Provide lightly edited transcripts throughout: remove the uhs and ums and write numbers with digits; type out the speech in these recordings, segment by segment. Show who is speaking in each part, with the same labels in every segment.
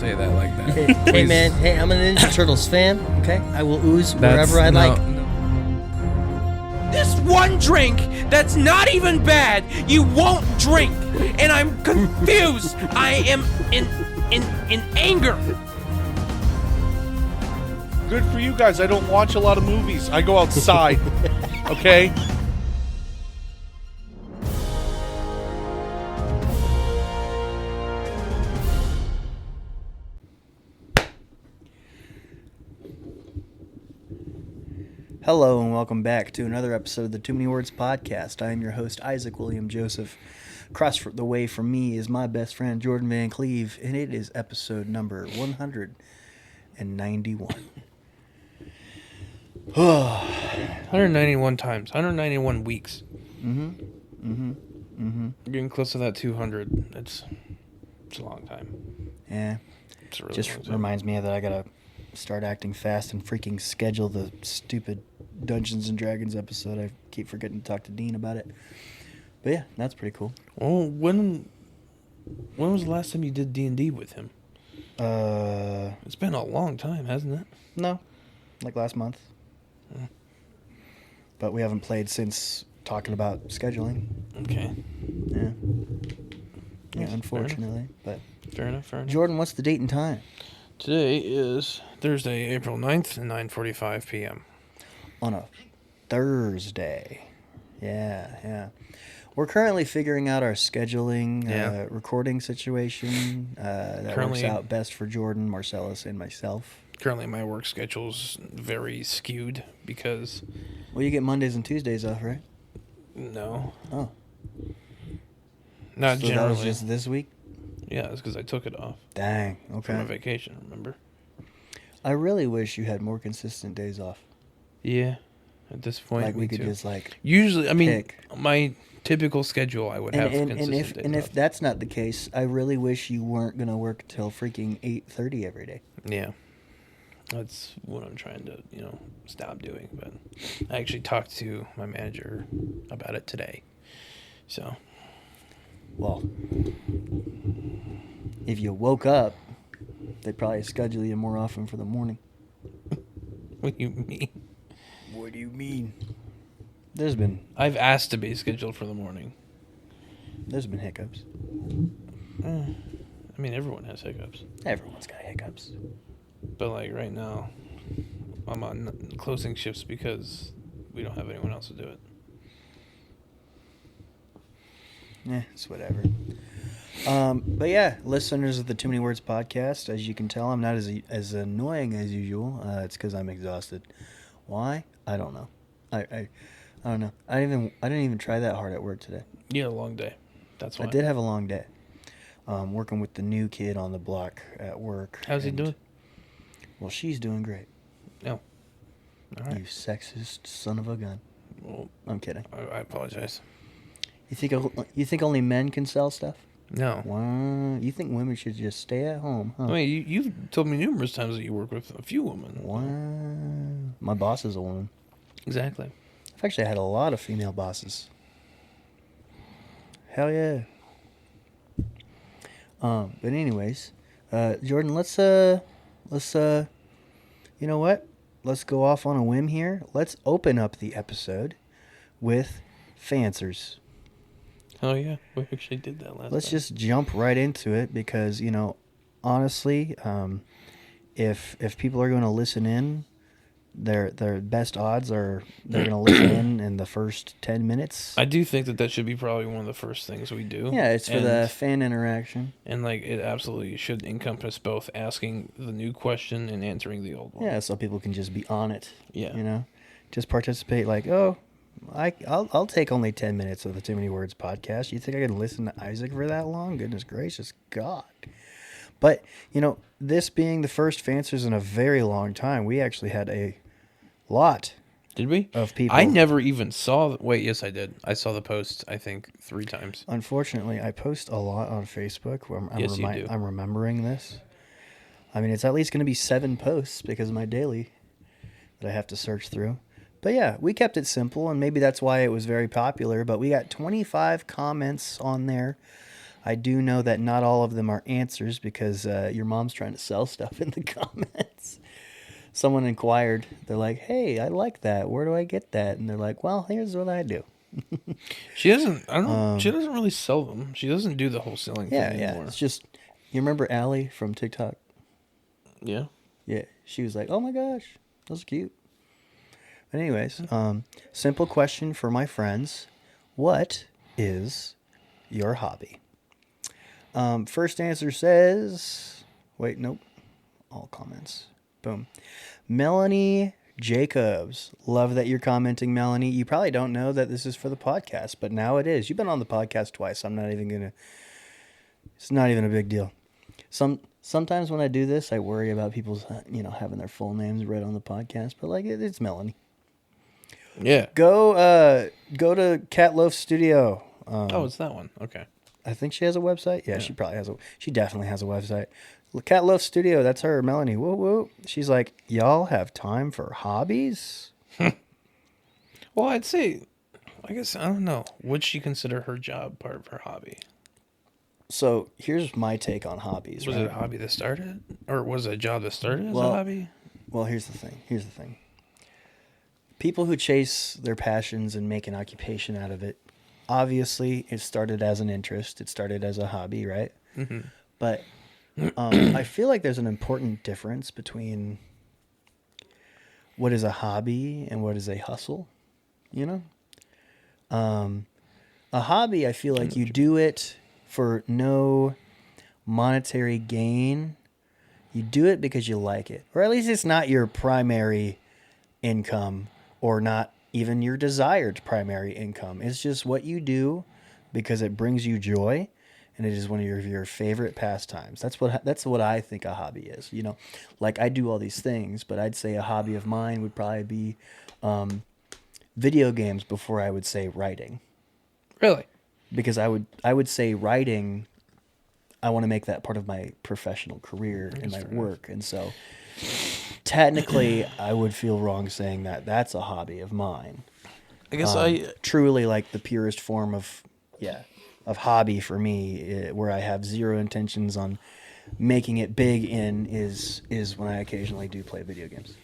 Speaker 1: say that like that.
Speaker 2: Hey man, hey, I'm a Ninja Turtles fan, okay? I will ooze wherever I like.
Speaker 1: This one drink that's not even bad, you won't drink. And I'm confused. I am in anger.
Speaker 3: Good for you guys. I don't watch a lot of movies. I go outside. Okay?
Speaker 2: Hello and welcome back to another episode of the Too Many Words Podcast. I am your host, Isaac William Joseph. Across the way from me is my best friend, Jordan Van Cleve, and it is episode number 191.
Speaker 1: 191 times, 191 weeks.
Speaker 2: You're
Speaker 1: Getting close to that 200. It's a long time.
Speaker 2: Yeah.
Speaker 1: It's a really
Speaker 2: Just
Speaker 1: long time.
Speaker 2: reminds me that I gotta start acting fast and freaking schedule the stupid Dungeons and Dragons episode. I keep forgetting to talk to Dean about it. But yeah, that's pretty cool.
Speaker 1: Well, when was the last time you did D&D with him? It's been a long time, hasn't it?
Speaker 2: No, like last month. But we haven't played since talking about scheduling.
Speaker 1: Okay.
Speaker 2: Yeah. Yeah,
Speaker 1: Yes,
Speaker 2: unfortunately. But
Speaker 1: Fair enough.
Speaker 2: Jordan, what's the date and time?
Speaker 1: Today is Thursday, April 9th, 9:45 p.m.
Speaker 2: On a Thursday. Yeah. We're currently figuring out our scheduling, recording situation that
Speaker 1: Currently-
Speaker 2: works out best for Jordan, Marcellus, and myself.
Speaker 1: Currently, my work schedule's very skewed because
Speaker 2: Well, you get Mondays and Tuesdays off, right?
Speaker 1: no,
Speaker 2: Oh.
Speaker 1: not
Speaker 2: So
Speaker 1: generally.
Speaker 2: that was just this week?
Speaker 1: Yeah, it's because I took it off
Speaker 2: Dang,
Speaker 1: from a
Speaker 2: okay.
Speaker 1: vacation. Remember?
Speaker 2: I really wish you had more consistent days off.
Speaker 1: Yeah. At this point,
Speaker 2: Like, we
Speaker 1: me
Speaker 2: could
Speaker 1: too.
Speaker 2: just, like...
Speaker 1: Usually, I mean,
Speaker 2: pick.
Speaker 1: my typical schedule, I would have consistent days
Speaker 2: And if
Speaker 1: off.
Speaker 2: that's not the case, I really wish you weren't going to work till freaking 8:30 every day.
Speaker 1: Yeah. That's what I'm trying to, stop doing. But I actually talked to my manager about it today. So,
Speaker 2: Well, if you woke up, they'd probably schedule you more often for the morning.
Speaker 1: what do you mean?
Speaker 2: What do you mean? There's been
Speaker 1: I've asked to be scheduled for the morning.
Speaker 2: hiccups.
Speaker 1: I mean, everyone has hiccups.
Speaker 2: Everyone's got hiccups.
Speaker 1: But, like, right now, I'm on closing shifts because we don't have anyone else to do it.
Speaker 2: It's whatever. But yeah, listeners of the Too Many Words Podcast, as you can tell, I'm not as annoying as usual. It's because I'm exhausted. Why? I don't know. I don't know. I didn't even try that hard at work today.
Speaker 1: You had a long day. That's why.
Speaker 2: I did have a long day. Working with the new kid on the block at work.
Speaker 1: How's he
Speaker 2: and-
Speaker 1: doing?
Speaker 2: Well, she's doing great.
Speaker 1: No. All right.
Speaker 2: You sexist son of a gun.
Speaker 1: Well,
Speaker 2: I'm kidding.
Speaker 1: I apologize.
Speaker 2: You think only men can sell stuff?
Speaker 1: No.
Speaker 2: Wow. You think women should just stay at home, huh?
Speaker 1: I mean, you've told me numerous times that you work with a few women.
Speaker 2: Wow. My boss is a woman.
Speaker 1: Exactly.
Speaker 2: I've actually had a lot of female bosses. Hell yeah. But anyways, Jordan, let's you know what? Let's go off on a whim here. Let's open up the episode with Fancers.
Speaker 1: Oh, yeah. We actually did that last
Speaker 2: Let's
Speaker 1: time.
Speaker 2: just jump right into it because, honestly, if people are going to listen in, their best odds are they're going to listen in the first 10 minutes.
Speaker 1: I do think that should be probably one of the first things we do.
Speaker 2: Yeah, it's for the fan interaction.
Speaker 1: And, like, it absolutely should encompass both asking the new question and answering the old one.
Speaker 2: Yeah, so people can just be on it.
Speaker 1: Yeah.
Speaker 2: Just participate. Like, oh, I'll take only 10 minutes of the Too Many Words podcast. You think I can listen to Isaac for that long? Goodness gracious, God. But this being the first Fancers in a very long time, we actually had a lot.
Speaker 1: Did we?
Speaker 2: Of people.
Speaker 1: I never even saw... Wait, yes, I did. I saw the post, I think, 3 times.
Speaker 2: Unfortunately, I post a lot on Facebook. Where
Speaker 1: Yes, you do.
Speaker 2: I'm remembering this. I mean, it's at least going to be 7 posts because of my daily that I have to search through. But yeah, we kept it simple, and maybe that's why it was very popular. But we got 25 comments on there. I do know that not all of them are answers because your mom's trying to sell stuff in the comments. Someone inquired. They're like, "Hey, I like that. Where do I get that?" And they're like, "Well, here's what I do."
Speaker 1: She doesn't. I don't. She doesn't really sell them. She doesn't do the wholesaling
Speaker 2: Yeah,
Speaker 1: thing
Speaker 2: yeah.
Speaker 1: anymore.
Speaker 2: It's just, you remember Allie from TikTok?
Speaker 1: Yeah.
Speaker 2: Yeah, she was like, "Oh my gosh, those are cute." But anyways, simple question for my friends: what is your hobby? First answer says, wait, nope, all comments. Boom. Melanie Jacobs. Love that you're commenting, Melanie. You probably don't know that this is for the podcast, but now it is. You've been on the podcast twice. I'm not even gonna. It's not even a big deal. Sometimes when I do this, I worry about people's having their full names read on the podcast, but like it's Melanie.
Speaker 1: Yeah.
Speaker 2: Go to Cat Loaf Studio.
Speaker 1: Oh, it's that one. Okay.
Speaker 2: I think she has a website. Yeah, she probably has she definitely has a website. Cat Loaf Studio, that's her, Melanie. Woo woo. She's like, y'all have time for hobbies?
Speaker 1: Well, I'd say, I guess, I don't know. Would she consider her job part of her hobby?
Speaker 2: So here's my take on hobbies.
Speaker 1: Was
Speaker 2: right?
Speaker 1: it a hobby that started? Or was it a job that started as a
Speaker 2: Well,
Speaker 1: hobby?
Speaker 2: Well, here's the thing. People who chase their passions and make an occupation out of it, obviously it started as an interest. It started as a hobby, right?
Speaker 1: Mm-hmm.
Speaker 2: But I feel like there's an important difference between what is a hobby and what is a hustle, you know? A hobby, I feel like you do it for no monetary gain. You do it because you like it. Or at least it's not your primary income or not even your desired primary income. It's just what you do because it brings you joy and it is one of your favorite pastimes. That's what I think a hobby is. You know, like I do all these things, but I'd say a hobby of mine would probably be video games before I would say writing.
Speaker 1: Really?
Speaker 2: Because I would say writing, I want to make that part of my professional career and my work. And so technically I would feel wrong saying that that's a hobby of mine.
Speaker 1: I guess
Speaker 2: Truly like the purest form of hobby for me, where I have zero intentions on making it big in is when I occasionally do play video games.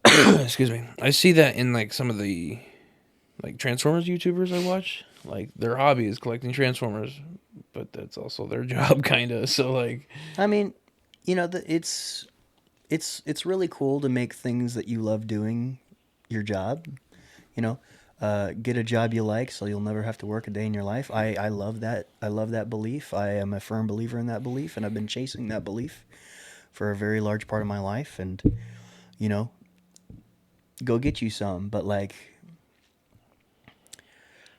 Speaker 1: Excuse me. I see that in like some of the like Transformers YouTubers I watch. Like their hobby is collecting Transformers, but that's also their job kind of. So like
Speaker 2: I mean, you know, it's really cool to make things that you love doing your job, you know. Get a job you like so you'll never have to work a day in your life. I love that. I love that belief. I am a firm believer in that belief, and I've been chasing that belief for a very large part of my life. And, you know, go get you some. But, like,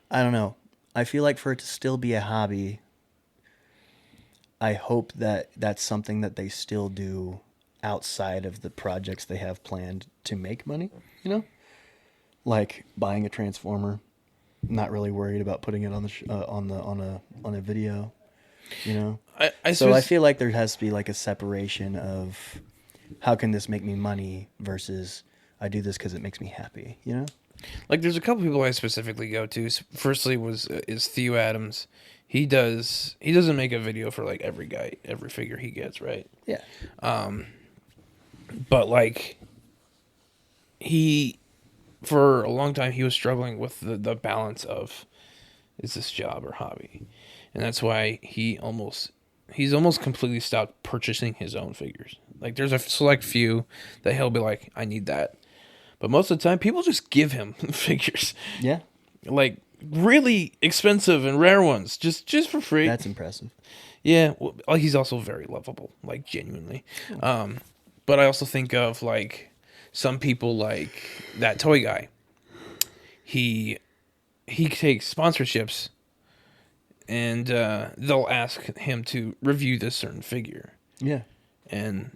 Speaker 2: I don't know. I feel like for it to still be a hobby, I hope that that's something that they still do outside of the projects they have planned to make money, you know? Like buying a Transformer, not really worried about putting it on the on a video, you know. I feel like there has to be like a separation of how can this make me money versus I do this because it makes me happy, you know.
Speaker 1: Like there's a couple people I specifically go to. Firstly is Theo Adams. He doesn't make a video for like every figure he gets, right?
Speaker 2: Yeah.
Speaker 1: But like for a long time he was struggling with the balance of is this job or hobby, and that's why he's almost completely stopped purchasing his own figures. Like there's a select few that he'll be like, I need that, but most of the time people just give him figures.
Speaker 2: Yeah.
Speaker 1: Like really expensive and rare ones just for free.
Speaker 2: That's impressive.
Speaker 1: Yeah, well, he's also very lovable, like genuinely. But I also think of like some people like that toy guy. He takes sponsorships, and they'll ask him to review this certain figure.
Speaker 2: Yeah,
Speaker 1: and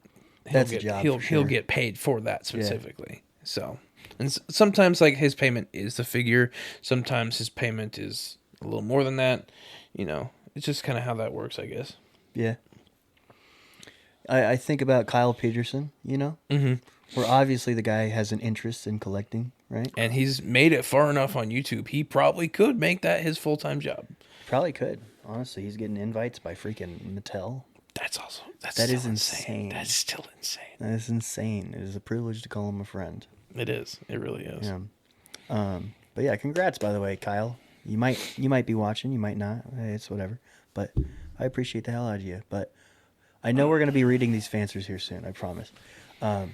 Speaker 2: that's a job.
Speaker 1: He'll get paid for that specifically. Yeah. So, and sometimes like his payment is the figure. Sometimes his payment is a little more than that. You know, it's just kind of how that works, I guess.
Speaker 2: Yeah. I think about Kyle Peterson, you know?
Speaker 1: Mm-hmm.
Speaker 2: Where obviously the guy has an interest in collecting, right?
Speaker 1: And he's made it far enough on YouTube. He probably could make that his full-time job.
Speaker 2: probably could. Honestly, he's getting invites by freaking Mattel.
Speaker 1: That's
Speaker 2: That
Speaker 1: still
Speaker 2: is insane.
Speaker 1: That's still insane.
Speaker 2: That is insane. It is a privilege to call him a friend.
Speaker 1: It is. It really is.
Speaker 2: Yeah. But yeah, congrats by the way, Kyle. You might be watching, you might not. Hey, it's whatever. But I appreciate the hell out of you. But I know we're gonna be reading these fanswers here soon. I promise. But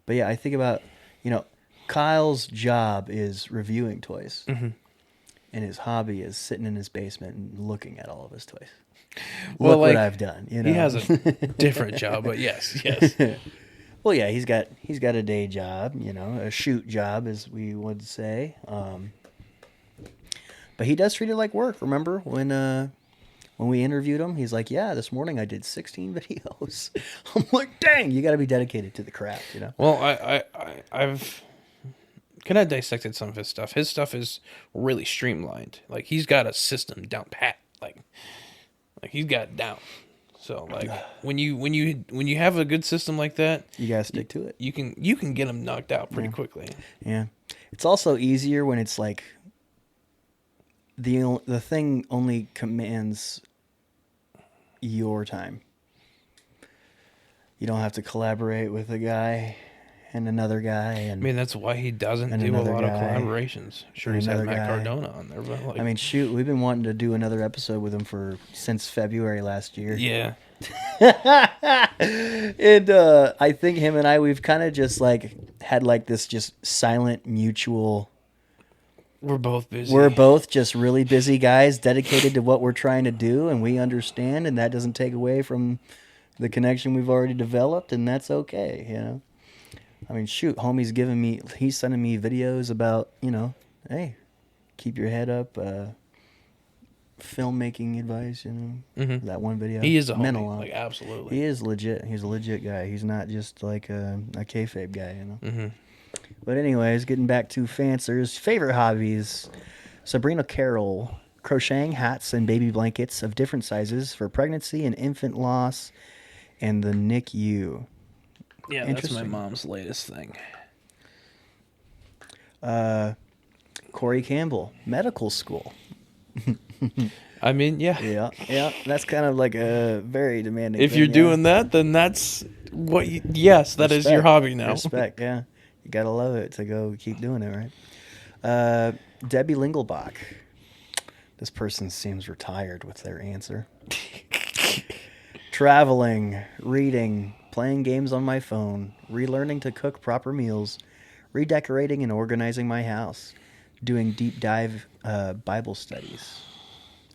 Speaker 2: yeah, I think about Kyle's job is reviewing toys, and his hobby is sitting in his basement and looking at all of his toys.
Speaker 1: Well,
Speaker 2: Look what I've done.
Speaker 1: He has a different job, but yes.
Speaker 2: Well, yeah, he's got a day job, a shoot job, as we would say. But he does treat it like work. Remember when we interviewed him? He's like, "Yeah, this morning I did 16 videos." I'm like, "Dang, you got to be dedicated to the craft,
Speaker 1: Well, I've kind of dissected some of his stuff. His stuff is really streamlined. Like he's got a system down pat. Like he's got it down. So like when you have a good system like that,
Speaker 2: You gotta stick to it.
Speaker 1: you can get them knocked out pretty quickly.
Speaker 2: Yeah, it's also easier when it's like the thing only commands your time. You don't have to collaborate with a guy and another guy, and
Speaker 1: I mean, that's why he doesn't
Speaker 2: And
Speaker 1: do a
Speaker 2: another
Speaker 1: lot of
Speaker 2: guy.
Speaker 1: collaborations. Sure,
Speaker 2: And
Speaker 1: he's had
Speaker 2: another
Speaker 1: Matt
Speaker 2: guy.
Speaker 1: Cardona on there, but like,
Speaker 2: I mean, shoot, we've been wanting to do another episode with him since February last year.
Speaker 1: yeah,
Speaker 2: And I think him and we've kind of just like had like this just silent mutual.
Speaker 1: we're both busy.
Speaker 2: We're both just really busy guys dedicated to what we're trying to do, and we understand, and that doesn't take away from the connection we've already developed, and that's okay. I mean, shoot, he's sending me videos about, hey, keep your head up, filmmaking advice, that one video.
Speaker 1: He is a
Speaker 2: meant
Speaker 1: homie,
Speaker 2: lot.
Speaker 1: like absolutely.
Speaker 2: He is legit. He's a legit guy. He's not just like a kayfabe guy, But anyways, getting back to Fancer's favorite hobbies, Sabrina Carroll, crocheting hats and baby blankets of different sizes for pregnancy and infant loss and the NICU.
Speaker 1: Yeah, that's my
Speaker 2: Interesting.
Speaker 1: mom's latest thing.
Speaker 2: Corey Campbell, medical school.
Speaker 1: I mean, yeah.
Speaker 2: Yeah, that's kind of like a very demanding
Speaker 1: If
Speaker 2: thing,
Speaker 1: you're
Speaker 2: yeah.
Speaker 1: doing that, then that's what. Yes, that is your
Speaker 2: Respect.
Speaker 1: hobby now.
Speaker 2: Respect, yeah. You gotta love it to go keep doing it, right? Debbie Lingelbach. This person seems retired with their answer. Traveling, reading, playing games on my phone, relearning to cook proper meals, redecorating and organizing my house, doing deep dive Bible studies.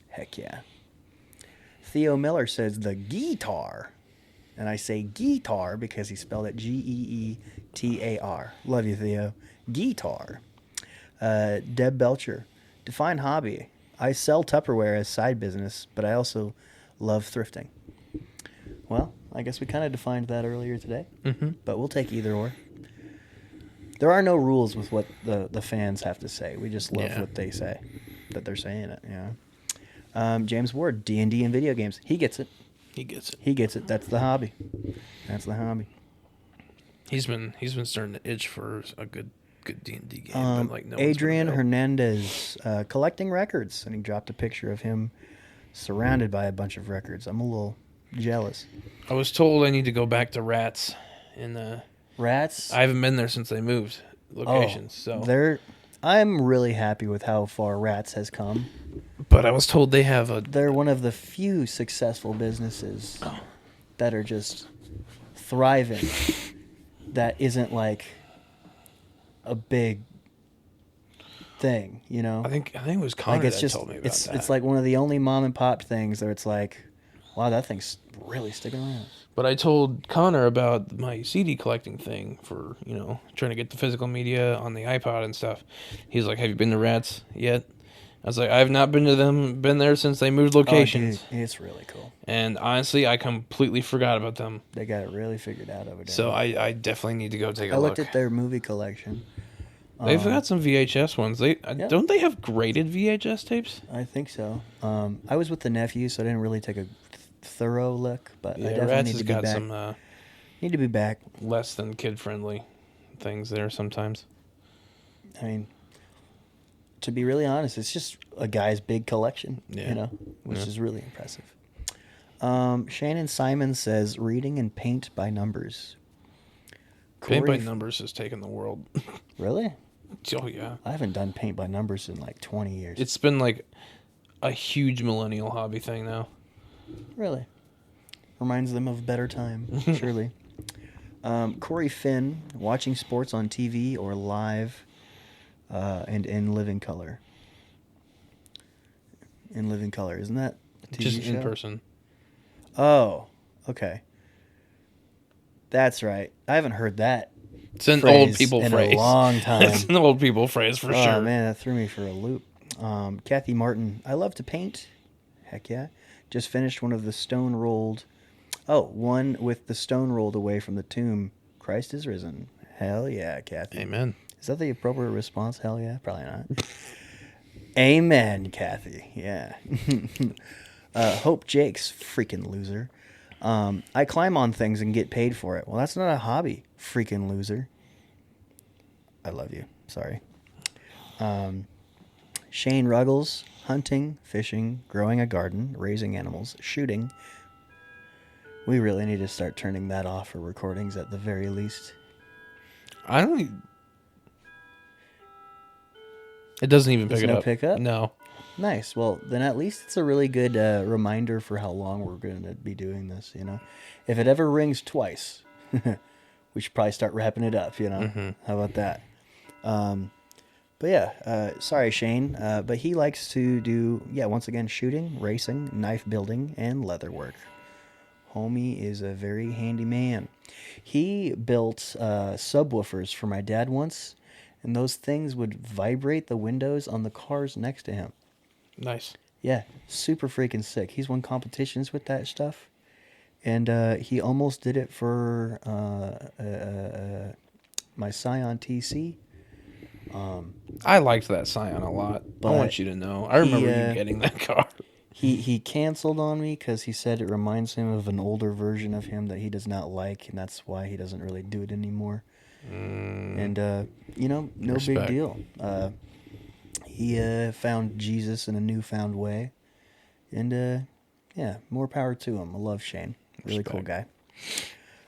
Speaker 2: Heck yeah. Theo Miller says the guitar. And I say guitar because he spelled it Geetar. Love you, Theo. Guitar. Deb Belcher. Define hobby. I sell Tupperware as side business, but I also love thrifting. Well, I guess we kind of defined that earlier today, but we'll take either or. There are no rules with what the fans have to say. We just love what they say, that they're saying it. James Ward, D&D and video games. He gets it.
Speaker 1: He gets it.
Speaker 2: He gets it. That's the hobby. That's the hobby.
Speaker 1: He's been starting to itch for a good D&D game. But like no one's
Speaker 2: Adrian
Speaker 1: gonna help.
Speaker 2: Hernandez, collecting records, and he dropped a picture of him surrounded by a bunch of records. I'm a little jealous.
Speaker 1: I was told I need to go back to Rats, and
Speaker 2: Rats.
Speaker 1: I haven't been there since they moved locations. So,
Speaker 2: I'm really happy with how far Rats has come.
Speaker 1: but I was told they have a.
Speaker 2: They're one of the few successful businesses that are just thriving. That isn't like a big thing,
Speaker 1: I think it was Connor
Speaker 2: Like it's
Speaker 1: that
Speaker 2: just
Speaker 1: told me about
Speaker 2: it's
Speaker 1: that.
Speaker 2: it's like one of the only mom and pop things where it's like, wow, that thing's really sticking around.
Speaker 1: But I told Connor about my CD collecting thing for, trying to get the physical media on the iPod and stuff. He's like, "Have you been to Rats yet?" I was like, "I've not been to them. Been there since they moved locations."
Speaker 2: Oh, dude, it's really cool.
Speaker 1: And honestly, I completely forgot about them.
Speaker 2: They got it really figured out over there.
Speaker 1: So I definitely need to go take a
Speaker 2: I
Speaker 1: look.
Speaker 2: looked at their movie collection.
Speaker 1: They've got some VHS ones. Don't they have graded VHS tapes?
Speaker 2: I think so. I was with the nephew, so I didn't really take a thorough look, but I
Speaker 1: Yeah,
Speaker 2: definitely
Speaker 1: Rats
Speaker 2: need
Speaker 1: has
Speaker 2: to be
Speaker 1: got
Speaker 2: back.
Speaker 1: some
Speaker 2: Need to be back.
Speaker 1: less than kid friendly things there sometimes.
Speaker 2: I mean, to be really honest, it's just a guy's big collection,
Speaker 1: Yeah.
Speaker 2: which
Speaker 1: Yeah.
Speaker 2: is really impressive. Shannon Simon says reading and paint by numbers.
Speaker 1: Paint by
Speaker 2: Corey-
Speaker 1: numbers has taken the world.
Speaker 2: Really?
Speaker 1: Oh yeah.
Speaker 2: I haven't done paint by numbers in like 20 years.
Speaker 1: It's been like a huge millennial hobby thing now.
Speaker 2: Really? Reminds them of a better time, surely. Corey Finn, watching sports on TV or live and in living color. In living color, isn't that a TV
Speaker 1: Just in
Speaker 2: show?
Speaker 1: person.
Speaker 2: Oh, okay. That's right. I haven't heard that
Speaker 1: It's an
Speaker 2: phrase
Speaker 1: old people
Speaker 2: in
Speaker 1: phrase.
Speaker 2: a long time.
Speaker 1: It's an old people phrase for
Speaker 2: Oh
Speaker 1: sure.
Speaker 2: man, that threw me for a loop. Kathy Martin, I love to paint. Heck yeah. Just finished one with the stone rolled away from the tomb. Christ is risen. Hell yeah, Kathy.
Speaker 1: Amen.
Speaker 2: Is that the appropriate response? Hell yeah, probably not. Amen, Kathy. Yeah. Hope Jake's freaking loser. I climb on things and get paid for it. Well, that's not a hobby, freaking loser. I love you. Sorry. Shane Ruggles, hunting, fishing, growing a garden, raising animals, shooting. We really need to start turning that off for recordings at the very least.
Speaker 1: I don't. It doesn't even
Speaker 2: There's
Speaker 1: pick it
Speaker 2: no
Speaker 1: up.
Speaker 2: pickup?
Speaker 1: No.
Speaker 2: Nice. Well, then at least it's a really good reminder for how long we're going to be doing this, If it ever rings twice, we should probably start wrapping it up,
Speaker 1: Mm-hmm.
Speaker 2: How about that? But yeah, sorry, Shane. But he likes to do, once again, shooting, racing, knife building, and leather work. Homie is a very handy man. He built subwoofers for my dad once, and those things would vibrate the windows on the cars next to him.
Speaker 1: Nice.
Speaker 2: Yeah, super freaking sick. He's won competitions with that stuff, and he almost did it for my Scion TC.
Speaker 1: I liked that Scion a lot. I
Speaker 2: But
Speaker 1: want you to know. I remember you getting that car.
Speaker 2: He canceled on me because he said it reminds him of an older version of him that he does not like, and that's why he doesn't really do it anymore. And no big
Speaker 1: Respect.
Speaker 2: deal. He found Jesus in a newfound way, and more power to him. I love Shane, really cool guy.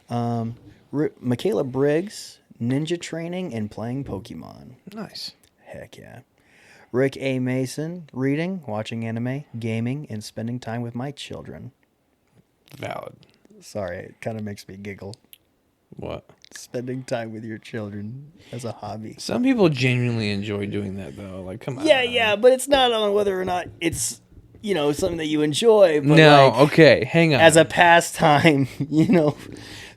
Speaker 2: Michaela Briggs, ninja training and playing Pokemon.
Speaker 1: Nice.
Speaker 2: Heck yeah. Rick A. Mason, reading, watching anime, gaming, and spending time with my children.
Speaker 1: Valid.
Speaker 2: Sorry, it kind of makes me giggle.
Speaker 1: What?
Speaker 2: Spending time with your children as a hobby.
Speaker 1: Some people genuinely enjoy doing that though. Like, come on.
Speaker 2: Yeah, but it's not on whether or not it's, something that you enjoy. But
Speaker 1: No, okay, hang on.
Speaker 2: as a pastime,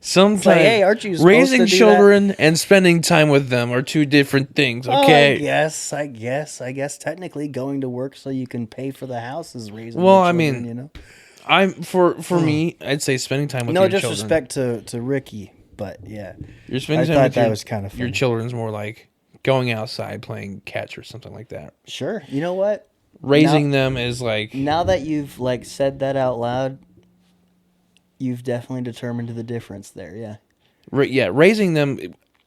Speaker 1: Sometimes
Speaker 2: like, hey, aren't you supposed
Speaker 1: raising
Speaker 2: to do
Speaker 1: children and spending time with them are two different things.
Speaker 2: Oh,
Speaker 1: Okay.
Speaker 2: I guess technically going to work so you can pay for the house is raising
Speaker 1: Well,
Speaker 2: your
Speaker 1: I
Speaker 2: children,
Speaker 1: mean, I'm for me, I'd say spending time with
Speaker 2: no
Speaker 1: your children.
Speaker 2: disrespect to Ricky, but yeah.
Speaker 1: You're spending
Speaker 2: I
Speaker 1: time
Speaker 2: thought
Speaker 1: with
Speaker 2: that
Speaker 1: your,
Speaker 2: was kind of
Speaker 1: your
Speaker 2: funny.
Speaker 1: children's more like going outside playing catch or something like that.
Speaker 2: Sure. You know what?
Speaker 1: Raising them is like
Speaker 2: Now that you've said that out loud, you've definitely determined the difference there. Yeah.
Speaker 1: raising them.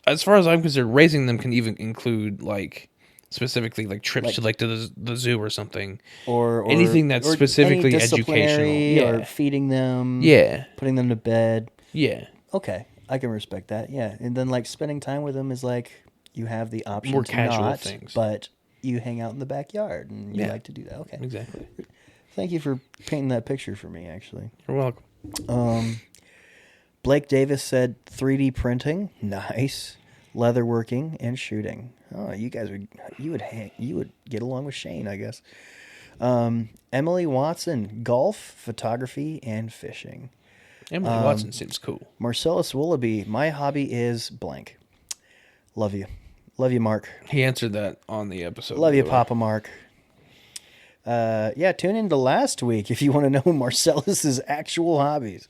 Speaker 1: As far as I'm concerned, raising them can even include like specifically like trips to like to the zoo or something.
Speaker 2: Or
Speaker 1: anything that's
Speaker 2: or
Speaker 1: specifically
Speaker 2: any disciplinary
Speaker 1: educational.
Speaker 2: or feeding them.
Speaker 1: Yeah.
Speaker 2: Putting them to bed.
Speaker 1: Yeah.
Speaker 2: Okay, I can respect that. Yeah, and then like spending time with them is like you have the option
Speaker 1: More
Speaker 2: to
Speaker 1: casual
Speaker 2: not,
Speaker 1: things.
Speaker 2: but you hang out in the backyard and you
Speaker 1: Yeah.
Speaker 2: like to do that. Okay,
Speaker 1: Exactly.
Speaker 2: thank you for painting that picture for me. Actually,
Speaker 1: You're welcome.
Speaker 2: Blake Davis said 3D printing, nice, leatherworking and shooting. Oh, you guys would get along with Shane, I guess. Emily Watson, golf, photography, and fishing.
Speaker 1: Emily Watson seems cool.
Speaker 2: Marcellus Willoughby, my hobby is blank. Love you, Mark.
Speaker 1: He answered that on the episode.
Speaker 2: Love
Speaker 1: by
Speaker 2: you,
Speaker 1: the way.
Speaker 2: Papa Mark. Tune into last week if you want to know Marcellus's actual hobbies.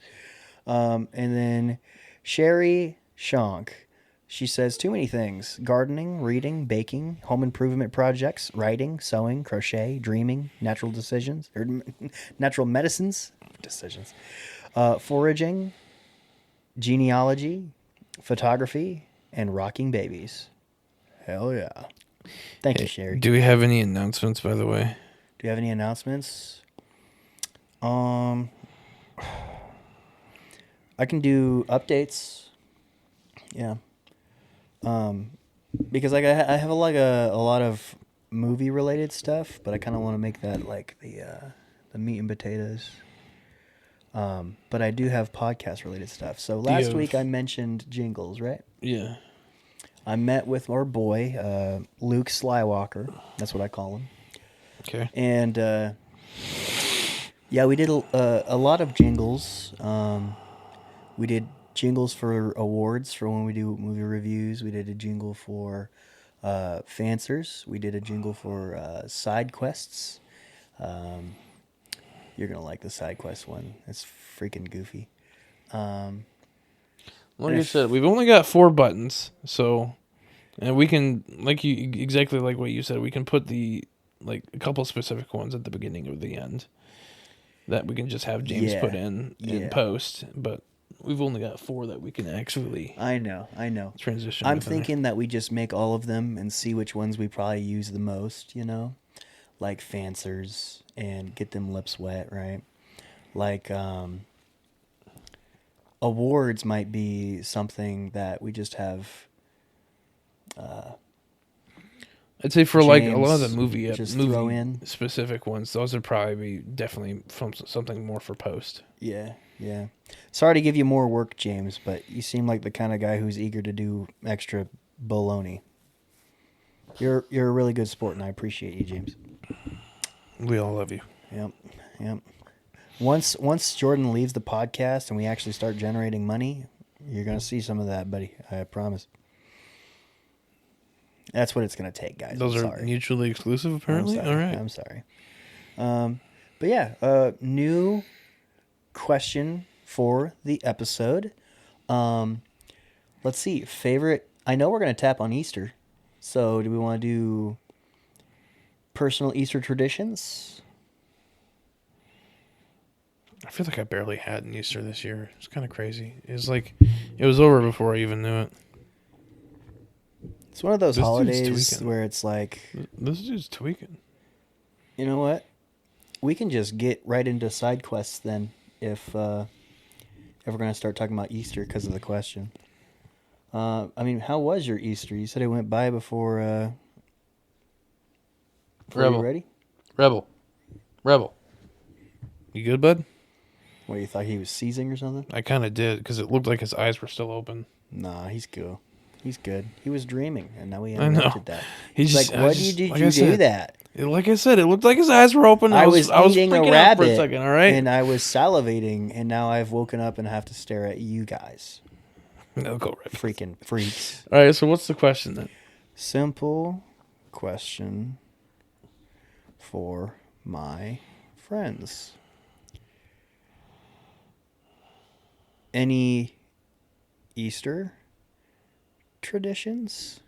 Speaker 2: And then Sherry Shonk. She says too many things: gardening, reading, baking, home improvement projects, writing, sewing, crochet, dreaming, natural medicines, foraging, genealogy, photography, and rocking babies. Hell yeah. Thank you, Sherry.
Speaker 1: Do we have any announcements, by the way?
Speaker 2: Do you have any announcements? I can do updates. Yeah. Because like I have like a lot of movie related stuff, but I kind of want to make that like the meat and potatoes. But I do have podcast related stuff. So last week I mentioned jingles, right?
Speaker 1: Yeah.
Speaker 2: I met with our boy, Luke Slywalker. That's what I call him.
Speaker 1: Okay.
Speaker 2: And yeah, we did a lot of jingles. We did jingles for awards for when we do movie reviews. We did a jingle for Fancers. We did a jingle for side quests. You're going to like the side quest one. It's freaking goofy.
Speaker 1: Like I said, we've only got 4 buttons, so, and we can, like you, exactly like what you said, we can put a couple specific ones at the beginning or the end that we can just have James put in post, but we've only got 4 that we can actually.
Speaker 2: I know.
Speaker 1: Transition.
Speaker 2: I'm thinking that we just make all of them and see which ones we probably use the most, like Fancers, and get them lips wet, right? Like, awards might be something that we just have.
Speaker 1: I'd say for like a lot of the
Speaker 2: movie throw in
Speaker 1: specific ones, those would probably be definitely from something more for post.
Speaker 2: Yeah. Sorry to give you more work, James, but you seem like the kind of guy who's eager to do extra baloney. You're a really good sport, and I appreciate you, James.
Speaker 1: We all love you.
Speaker 2: Yep. Once Jordan leaves the podcast and we actually start generating money, you're gonna see some of that, buddy. I promise. That's what it's gonna take, guys.
Speaker 1: Those are mutually exclusive, apparently. All right.
Speaker 2: I'm sorry. But yeah, new question for the episode. Let's see. Favorite. I know we're gonna tap on Easter, so do we want to do personal Easter traditions?
Speaker 1: I feel like I barely had an Easter this year. It's kind of crazy. It was over before I even knew it.
Speaker 2: It's one of those holidays where it's like,
Speaker 1: this dude's tweaking.
Speaker 2: You know what? We can just get right into side quests then, if we're going to start talking about Easter because of the question. I mean, how was your Easter? You said it went by before
Speaker 1: Rebel.
Speaker 2: You ready?
Speaker 1: Rebel. You good, bud?
Speaker 2: What, you thought he was seizing or something?
Speaker 1: I kind of did, because it looked like his eyes were still open.
Speaker 2: Nah, he's cool. He's good. He was dreaming, and now we interrupted that.
Speaker 1: He's
Speaker 2: like, what did you do that?
Speaker 1: Like I said, it looked like his eyes were open.
Speaker 2: I was eating a rabbit
Speaker 1: for a second, all right?
Speaker 2: And I was salivating, and now I've woken up and have to stare at you guys.
Speaker 1: No, go right.
Speaker 2: Freaking freaks.
Speaker 1: All right, so what's the question then?
Speaker 2: Simple question for my friends. Any Easter traditions?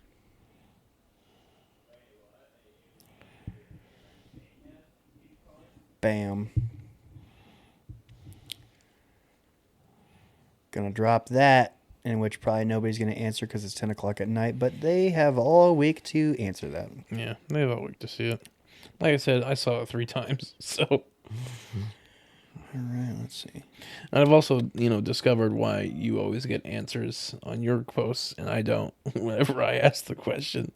Speaker 2: Bam. Gonna drop that, in which probably nobody's gonna answer because it's 10 o'clock at night, but they have all week to answer that.
Speaker 1: Yeah, they have all week to see it. Like I said, I saw it 3 times, so...
Speaker 2: All right, let's see.
Speaker 1: And I've also, discovered why you always get answers on your posts and I don't whenever I ask the question.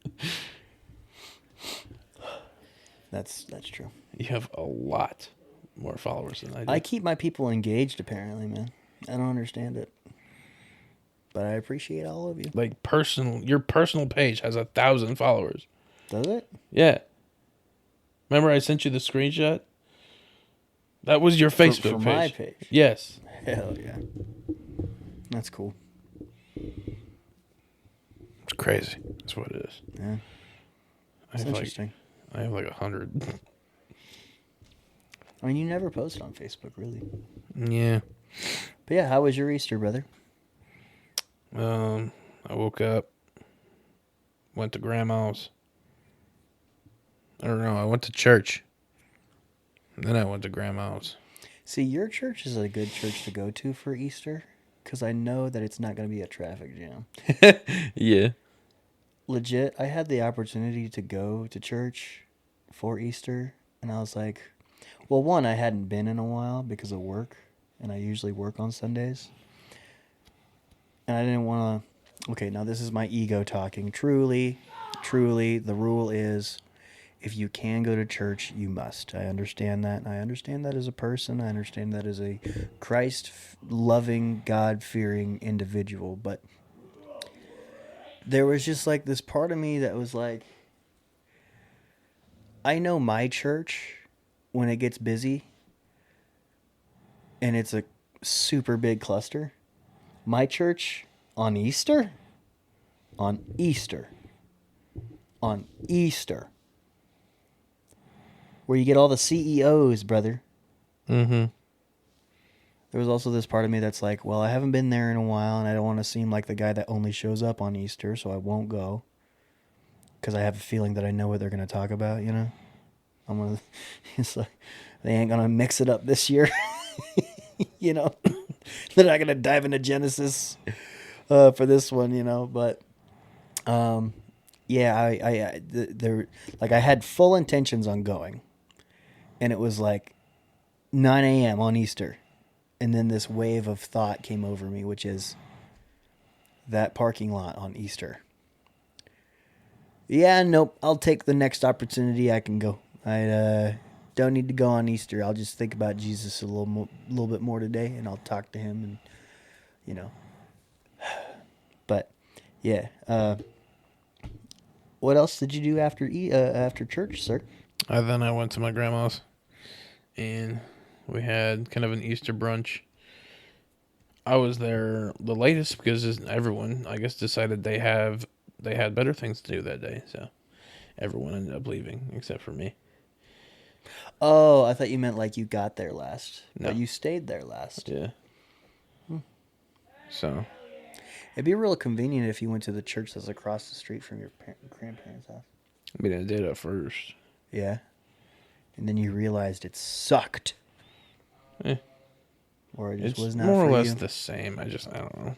Speaker 2: That's true.
Speaker 1: You have a lot more followers than I do.
Speaker 2: I keep my people engaged, apparently, man. I don't understand it. But I appreciate all of you.
Speaker 1: Like, your personal page has 1,000 followers.
Speaker 2: Does it?
Speaker 1: Yeah. Remember I sent you the screenshot? That was your Facebook
Speaker 2: for
Speaker 1: page.
Speaker 2: My page?
Speaker 1: Yes.
Speaker 2: Hell yeah. That's cool.
Speaker 1: It's crazy. That's what it is.
Speaker 2: Yeah. That's interesting.
Speaker 1: I have like 100.
Speaker 2: I mean, you never post on Facebook, really.
Speaker 1: Yeah.
Speaker 2: But yeah, how was your Easter, brother?
Speaker 1: I woke up, went to grandma's. I don't know. I went to church. Then I went to grandma's.
Speaker 2: See, your church is a good church to go to for Easter, because I know that it's not going to be a traffic jam.
Speaker 1: Yeah.
Speaker 2: legit, I had the opportunity to go to church for Easter, and I was like, well, one, I hadn't been in a while because of work, and I usually work on Sundays. And I didn't want to. Okay, now this is my ego talking. Truly, the rule is if you can go to church, you must. I understand that. I understand that as a person. I understand that as a Christ loving, God fearing individual. But there was just like this part of me that was like, I know my church when it gets busy and it's a super big cluster. My church on Easter, where you get all the CEOs, brother.
Speaker 1: Mm-hmm.
Speaker 2: There was also this part of me that's like, well, I haven't been there in a while, and I don't want to seem like the guy that only shows up on Easter, so I won't go. Because I have a feeling that I know what they're going to talk about, you know? It's like, they ain't going to mix it up this year. You know? They're not going to dive into Genesis for this one, you know? But, yeah, I had full intentions on going. And it was like 9 a.m. on Easter. And then this wave of thought came over me, which is that parking lot on Easter. Yeah, nope. I'll take the next opportunity I can go. I don't need to go on Easter. I'll just think about Jesus a little bit more today, and I'll talk to him, and you know. But yeah, what else did you do after church, sir?
Speaker 1: Then I went to my grandma's, and we had kind of an Easter brunch. I was there the latest because everyone, I guess, decided they had better things to do that day. So everyone ended up leaving except for me.
Speaker 2: Oh, I thought you meant like you got there last.
Speaker 1: No.
Speaker 2: But you stayed there last.
Speaker 1: Yeah. So.
Speaker 2: It'd be real convenient if you went to the church that's across the street from your grandparents' house.
Speaker 1: I mean, I did at first.
Speaker 2: Yeah. And then you realized it sucked. Or it just
Speaker 1: It's
Speaker 2: was not
Speaker 1: more
Speaker 2: for
Speaker 1: or less
Speaker 2: you.
Speaker 1: the same. I don't know.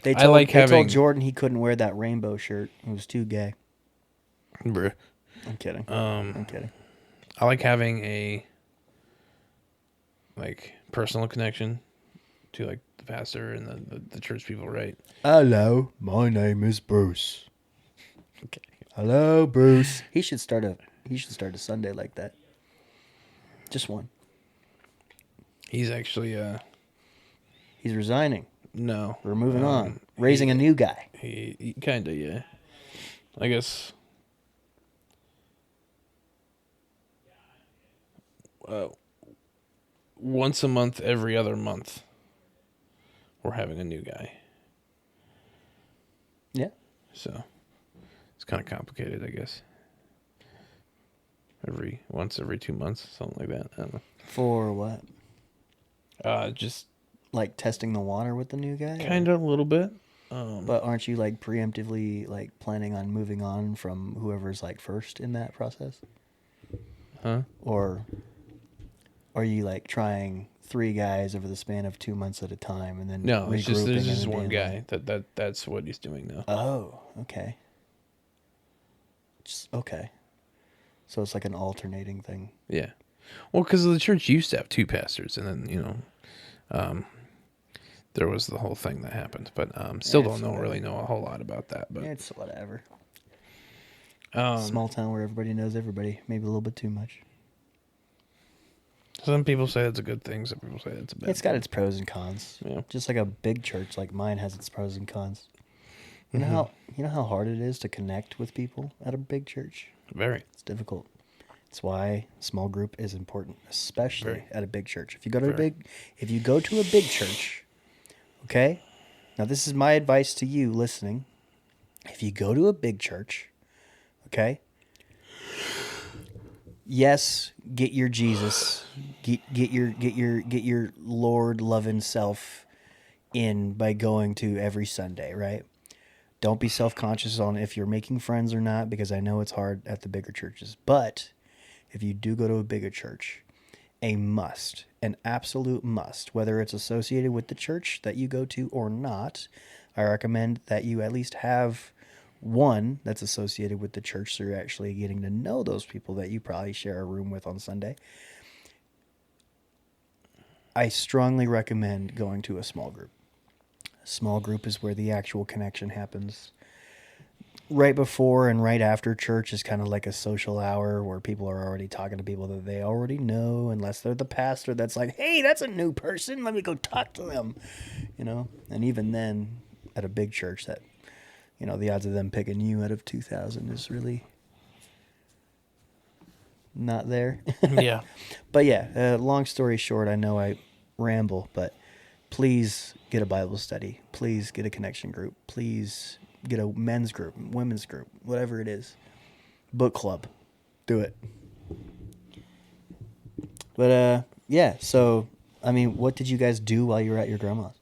Speaker 2: They
Speaker 1: I like
Speaker 2: told
Speaker 1: having-
Speaker 2: Jordan he couldn't wear that rainbow shirt. It was too gay.
Speaker 1: Bruh.
Speaker 2: I'm kidding.
Speaker 1: Um,
Speaker 2: I'm kidding.
Speaker 1: I like having a personal connection to the pastor and the church people, right?
Speaker 2: Hello, my name is Bruce.
Speaker 1: Okay.
Speaker 2: Hello, Bruce. He should start a Sunday like that. Just one.
Speaker 1: He's actually
Speaker 2: He's resigning.
Speaker 1: no.
Speaker 2: We're moving on. Raising a new guy.
Speaker 1: He kind of, yeah. I guess. Once a month, every other month, we're having a new guy.
Speaker 2: Yeah.
Speaker 1: So it's kind of complicated, I guess. Every 2 months, something like that. I don't know.
Speaker 2: For what?
Speaker 1: Just
Speaker 2: Like testing the water with the new guy?
Speaker 1: kind of a little bit.
Speaker 2: But aren't you preemptively planning on moving on from whoever's first in that process?
Speaker 1: Huh?
Speaker 2: Or are you trying 3 guys over the span of 2 months at a time and then
Speaker 1: No, it's just
Speaker 2: regrouping
Speaker 1: there's
Speaker 2: and
Speaker 1: just
Speaker 2: then
Speaker 1: one
Speaker 2: being
Speaker 1: guy. That's what he's doing now.
Speaker 2: Oh, okay. Okay. So it's like an alternating thing.
Speaker 1: Yeah. Well, because the church used to have 2 pastors, and then there was the whole thing that happened. But still
Speaker 2: Yeah,
Speaker 1: don't really know a whole lot about that. But
Speaker 2: It's whatever.
Speaker 1: um,
Speaker 2: Small town where everybody knows everybody. Maybe a little bit too much.
Speaker 1: some people say it's a good thing. Some people say it's a bad.
Speaker 2: It's got its pros and cons.
Speaker 1: Yeah.
Speaker 2: Just like a big church like mine has its pros and cons. You know how hard it is to connect with people at a big church?
Speaker 1: Very.
Speaker 2: It's difficult. That's why small group is important, especially
Speaker 1: Very.
Speaker 2: at a big church. If you go to
Speaker 1: Very.
Speaker 2: a big church, okay? Now this is my advice to you listening. If you go to a big church, okay? Yes, get your Jesus, get your Lord loving self in by going to every Sunday, right? Don't be self-conscious on if you're making friends or not, because I know it's hard at the bigger churches. But if you do go to a bigger church, an absolute must, whether it's associated with the church that you go to or not, I recommend that you at least have one that's associated with the church, so you're actually getting to know those people that you probably share a room with on Sunday. I strongly recommend going to a small group. A small group is where the actual connection happens. Right before and right after church is kind of like a social hour where people are already talking to people that they already know, unless they're the pastor that's like, hey, that's a new person, let me go talk to them, and even then at a big church that, the odds of them picking you out of 2,000 is really not there.
Speaker 1: Yeah.
Speaker 2: But yeah, long story short, I know I ramble, but please get a Bible study, please get a connection group, please get a men's group, women's group, whatever it is. Book club. Do it. But, yeah. So, I mean, what did you guys do while you were at your grandma's?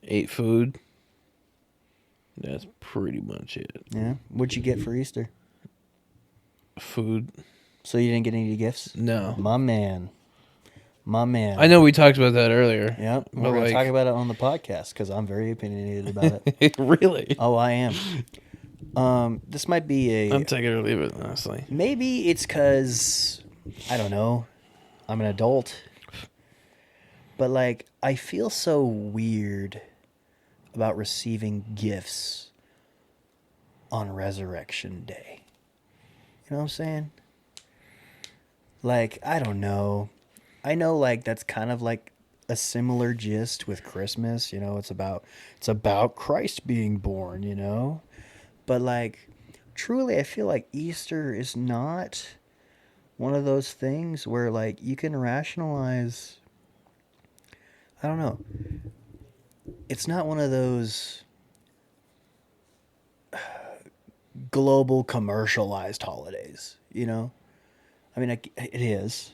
Speaker 1: Ate food. That's pretty much it.
Speaker 2: Yeah. What'd you get for Easter?
Speaker 1: Food.
Speaker 2: So you didn't get any gifts?
Speaker 1: No.
Speaker 2: My man.
Speaker 1: I know we talked about that earlier.
Speaker 2: Yep.
Speaker 1: But
Speaker 2: We're going to talk about it on the podcast because I'm very opinionated about it.
Speaker 1: Really?
Speaker 2: Oh, I am. This might be
Speaker 1: I'm take it or leave it, honestly.
Speaker 2: Maybe it's because, I don't know, I'm an adult. But, like, I feel so weird about receiving gifts on Resurrection Day. You know what I'm saying? Like, I don't know. I know, like, that's kind of like a similar gist with Christmas. It's about Christ being born, But, like, truly, I feel like Easter is not one of those things where, like, you can rationalize. I don't know. It's not one of those global commercialized holidays, I mean, it is,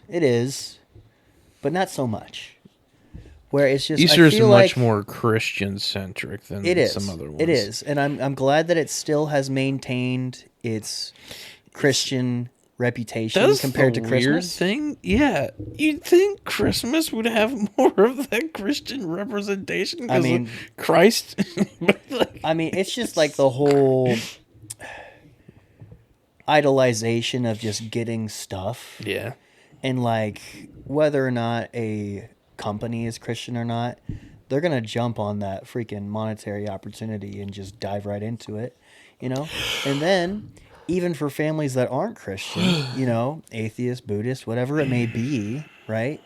Speaker 2: but not so much. Where it's just
Speaker 1: Easter is much
Speaker 2: like
Speaker 1: more Christian centric than some other ones.
Speaker 2: It is, and I'm glad that it still has maintained its Christian reputation
Speaker 1: That's
Speaker 2: compared to
Speaker 1: the
Speaker 2: Christmas.
Speaker 1: weird thing. Yeah, you'd think Christmas would have more of that Christian representation.
Speaker 2: I mean,
Speaker 1: of Christ.
Speaker 2: I mean, it's just like the whole idolization of just getting stuff.
Speaker 1: Yeah.
Speaker 2: And like whether or not a company is Christian or not, they're going to jump on that freaking monetary opportunity and just dive right into it, And then even for families that aren't Christian, atheist, Buddhist, whatever it may be, right?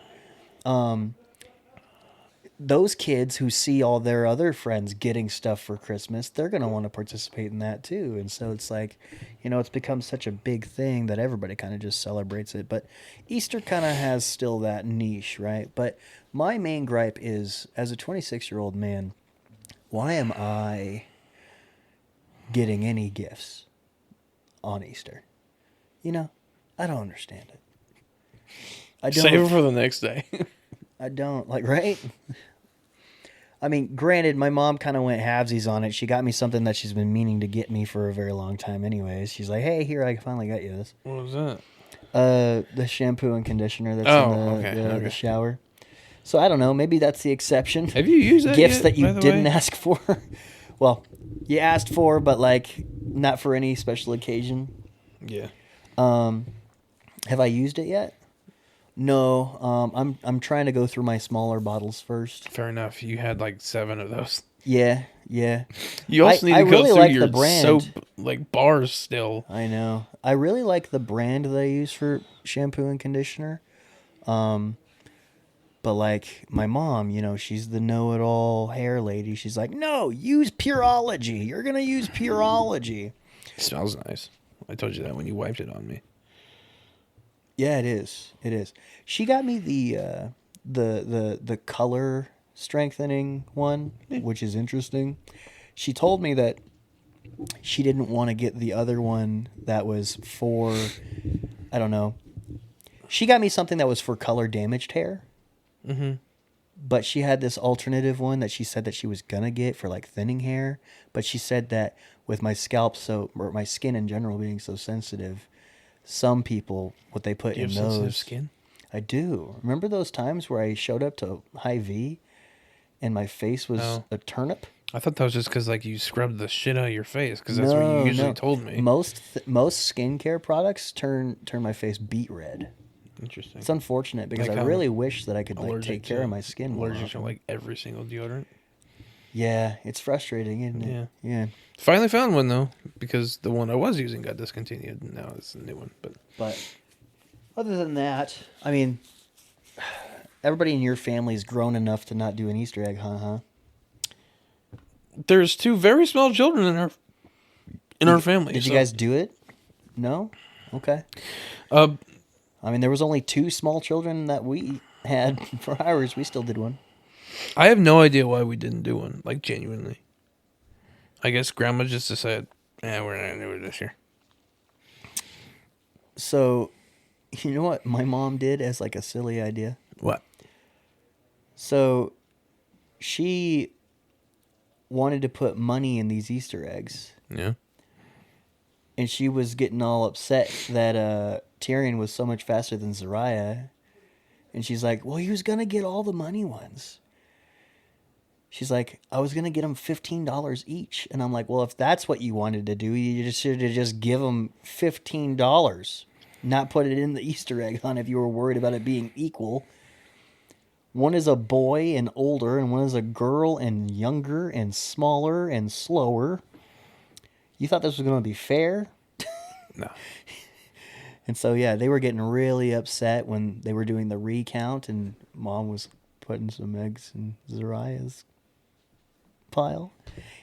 Speaker 2: Those kids who see all their other friends getting stuff for Christmas, they're going to want to participate in that too. And so it's like, it's become such a big thing that everybody kind of just celebrates it. But Easter kind of has still that niche, right? But my main gripe is, as a 26-year-old man, why am I getting any gifts on Easter? I don't understand it. I don't.
Speaker 1: Save it for the next day.
Speaker 2: I don't, right? I mean, granted, my mom kind of went halvesies on it. She got me something that she's been meaning to get me for a very long time anyways. She's like, hey, here, I finally got you this.
Speaker 1: What was that?
Speaker 2: The shampoo and conditioner that's in the shower. So I don't know. Maybe that's the exception.
Speaker 1: Have you used that
Speaker 2: Gifts
Speaker 1: yet,
Speaker 2: that you
Speaker 1: by the
Speaker 2: didn't
Speaker 1: way?
Speaker 2: ask for. Well, you asked for, but like not for any special occasion.
Speaker 1: Yeah.
Speaker 2: Have I used it yet? No. I'm trying to go through my smaller bottles first.
Speaker 1: Fair enough. You had like 7 of those.
Speaker 2: Yeah.
Speaker 1: You also need to go
Speaker 2: really
Speaker 1: through
Speaker 2: like
Speaker 1: your
Speaker 2: the brand.
Speaker 1: soap like bars still.
Speaker 2: I know. I really like the brand that I use for shampoo and conditioner. But like my mom, she's the know-it-all hair lady. She's like, no, use Pureology. You're going to use Pureology.
Speaker 1: It smells nice. I told you that when you wiped it on me.
Speaker 2: Yeah, it is. It is. She got me the color strengthening one, which is interesting. She told me that she didn't want to get the other one that was for, I don't know. She got me something that was for color damaged hair.
Speaker 1: Mm-hmm.
Speaker 2: But she had this alternative one that she said that she was going to get for like thinning hair. But she said that with my scalp or my skin in general being so sensitive, some people, what they put
Speaker 1: Do you
Speaker 2: in
Speaker 1: have sensitive
Speaker 2: those.
Speaker 1: skin?
Speaker 2: I do. Remember those times where I showed up to Hy-Vee and my face was a turnip?
Speaker 1: I thought that was just because like you scrubbed the shit out of your face because that's what you usually told me.
Speaker 2: Most skincare products turn my face beet red.
Speaker 1: Interesting.
Speaker 2: It's unfortunate because
Speaker 1: Like
Speaker 2: I
Speaker 1: how
Speaker 2: really wish that I could like
Speaker 1: Allergic
Speaker 2: take care
Speaker 1: to-
Speaker 2: of my skin more.
Speaker 1: Allergic to
Speaker 2: often.
Speaker 1: like every single deodorant.
Speaker 2: Yeah, it's frustrating, isn't it? Yeah.
Speaker 1: Finally found one though because the one I was using got discontinued. And now it's a new one. But
Speaker 2: Other than that, I mean, everybody in your family's grown enough to not do an Easter egg hunt, huh?
Speaker 1: there's 2 very small children in our family.
Speaker 2: Did you
Speaker 1: so-
Speaker 2: guys do it? No? Okay.
Speaker 1: Uh,
Speaker 2: I mean, there was only 2 small children that we had for ours. We still did one.
Speaker 1: I have no idea why we didn't do one. Like genuinely. I guess Grandma just decided, we're not gonna do it this year.
Speaker 2: So, you know what my mom did as like a silly idea?
Speaker 1: What?
Speaker 2: So, she wanted to put money in these Easter eggs.
Speaker 1: Yeah.
Speaker 2: And she was getting all upset that Tyrion was so much faster than Zariah. And she's like, well, he was going to get all the money ones. She's like, I was going to get them $15 each. And I'm like, well, if that's what you wanted to do, you just should have just give them $15. Not put it in the Easter egg hunt if you were worried about it being equal. One is a boy and older, and one is a girl and younger and smaller and slower. You thought this was going to be fair?
Speaker 1: No.
Speaker 2: And so, yeah, they were getting really upset when they were doing the recount, and Mom was putting some eggs in Zariah's pile.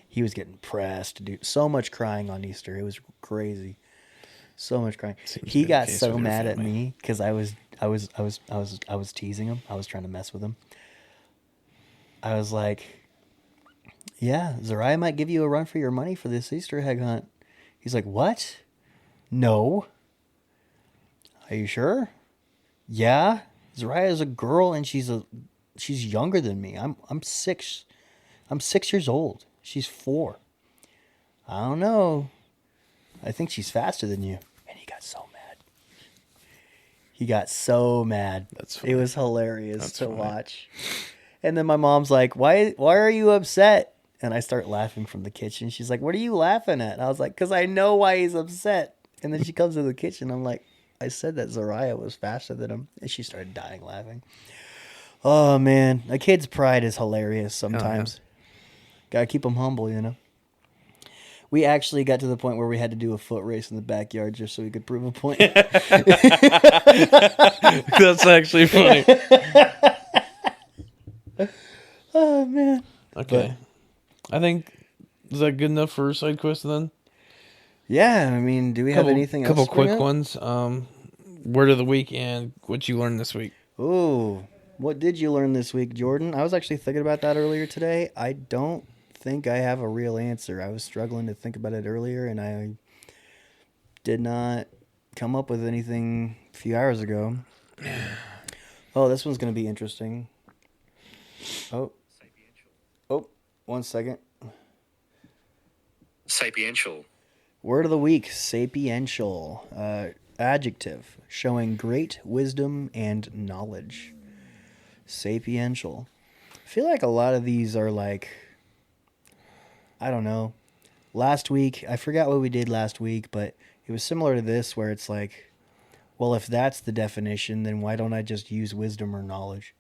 Speaker 2: He was getting pressed to do so much crying on Easter. It was crazy. So much crying.
Speaker 1: Seems to
Speaker 2: He
Speaker 1: be the
Speaker 2: got
Speaker 1: case
Speaker 2: so
Speaker 1: with your
Speaker 2: mad at
Speaker 1: family.
Speaker 2: me because I was teasing him. I was trying to mess with him. I was like, yeah, Zariah might give you a run for your money for this Easter egg hunt. He's like, what? No. Are you sure? Yeah. Zariah is a girl and she's younger than me. I'm 6. I'm 6 years old. She's 4. I don't know. I think she's faster than you. And he got so mad. He got so mad.
Speaker 1: That's
Speaker 2: It
Speaker 1: funny.
Speaker 2: was hilarious
Speaker 1: That's
Speaker 2: to
Speaker 1: funny.
Speaker 2: watch. And then my mom's like, why are you upset? And I start laughing from the kitchen. She's like, what are you laughing at? And I was like, because I know why he's upset. And then she comes to the kitchen. I'm like, I said that Zariah was faster than him. And she started dying laughing. Oh, man. A kid's pride is hilarious sometimes. Gotta keep them humble, you know? We actually got to the point where we had to do a foot race in the backyard just so we could prove a point.
Speaker 1: That's actually funny.
Speaker 2: Oh, man.
Speaker 1: Okay. I think, is that good enough for side quest then?
Speaker 2: Yeah, I mean, do we have anything else?
Speaker 1: Couple
Speaker 2: to bring
Speaker 1: quick
Speaker 2: up?
Speaker 1: ones. Word of the week and what you learned this week.
Speaker 2: Ooh, what did you learn this week, Jordan? I was actually thinking about that earlier today. I don't think I have a real answer. I was struggling to think about it earlier, and I did not come up with anything a few hours ago. Oh, this one's going to be interesting. Oh, 1 second.
Speaker 4: Sapiential.
Speaker 2: Word of the week, sapiential. Adjective, showing great wisdom and knowledge. Sapiential. I feel like a lot of these are like, I don't know. Last week, I forgot what we did last week, but it was similar to this where it's like, well, if that's the definition, then why don't I just use wisdom or knowledge?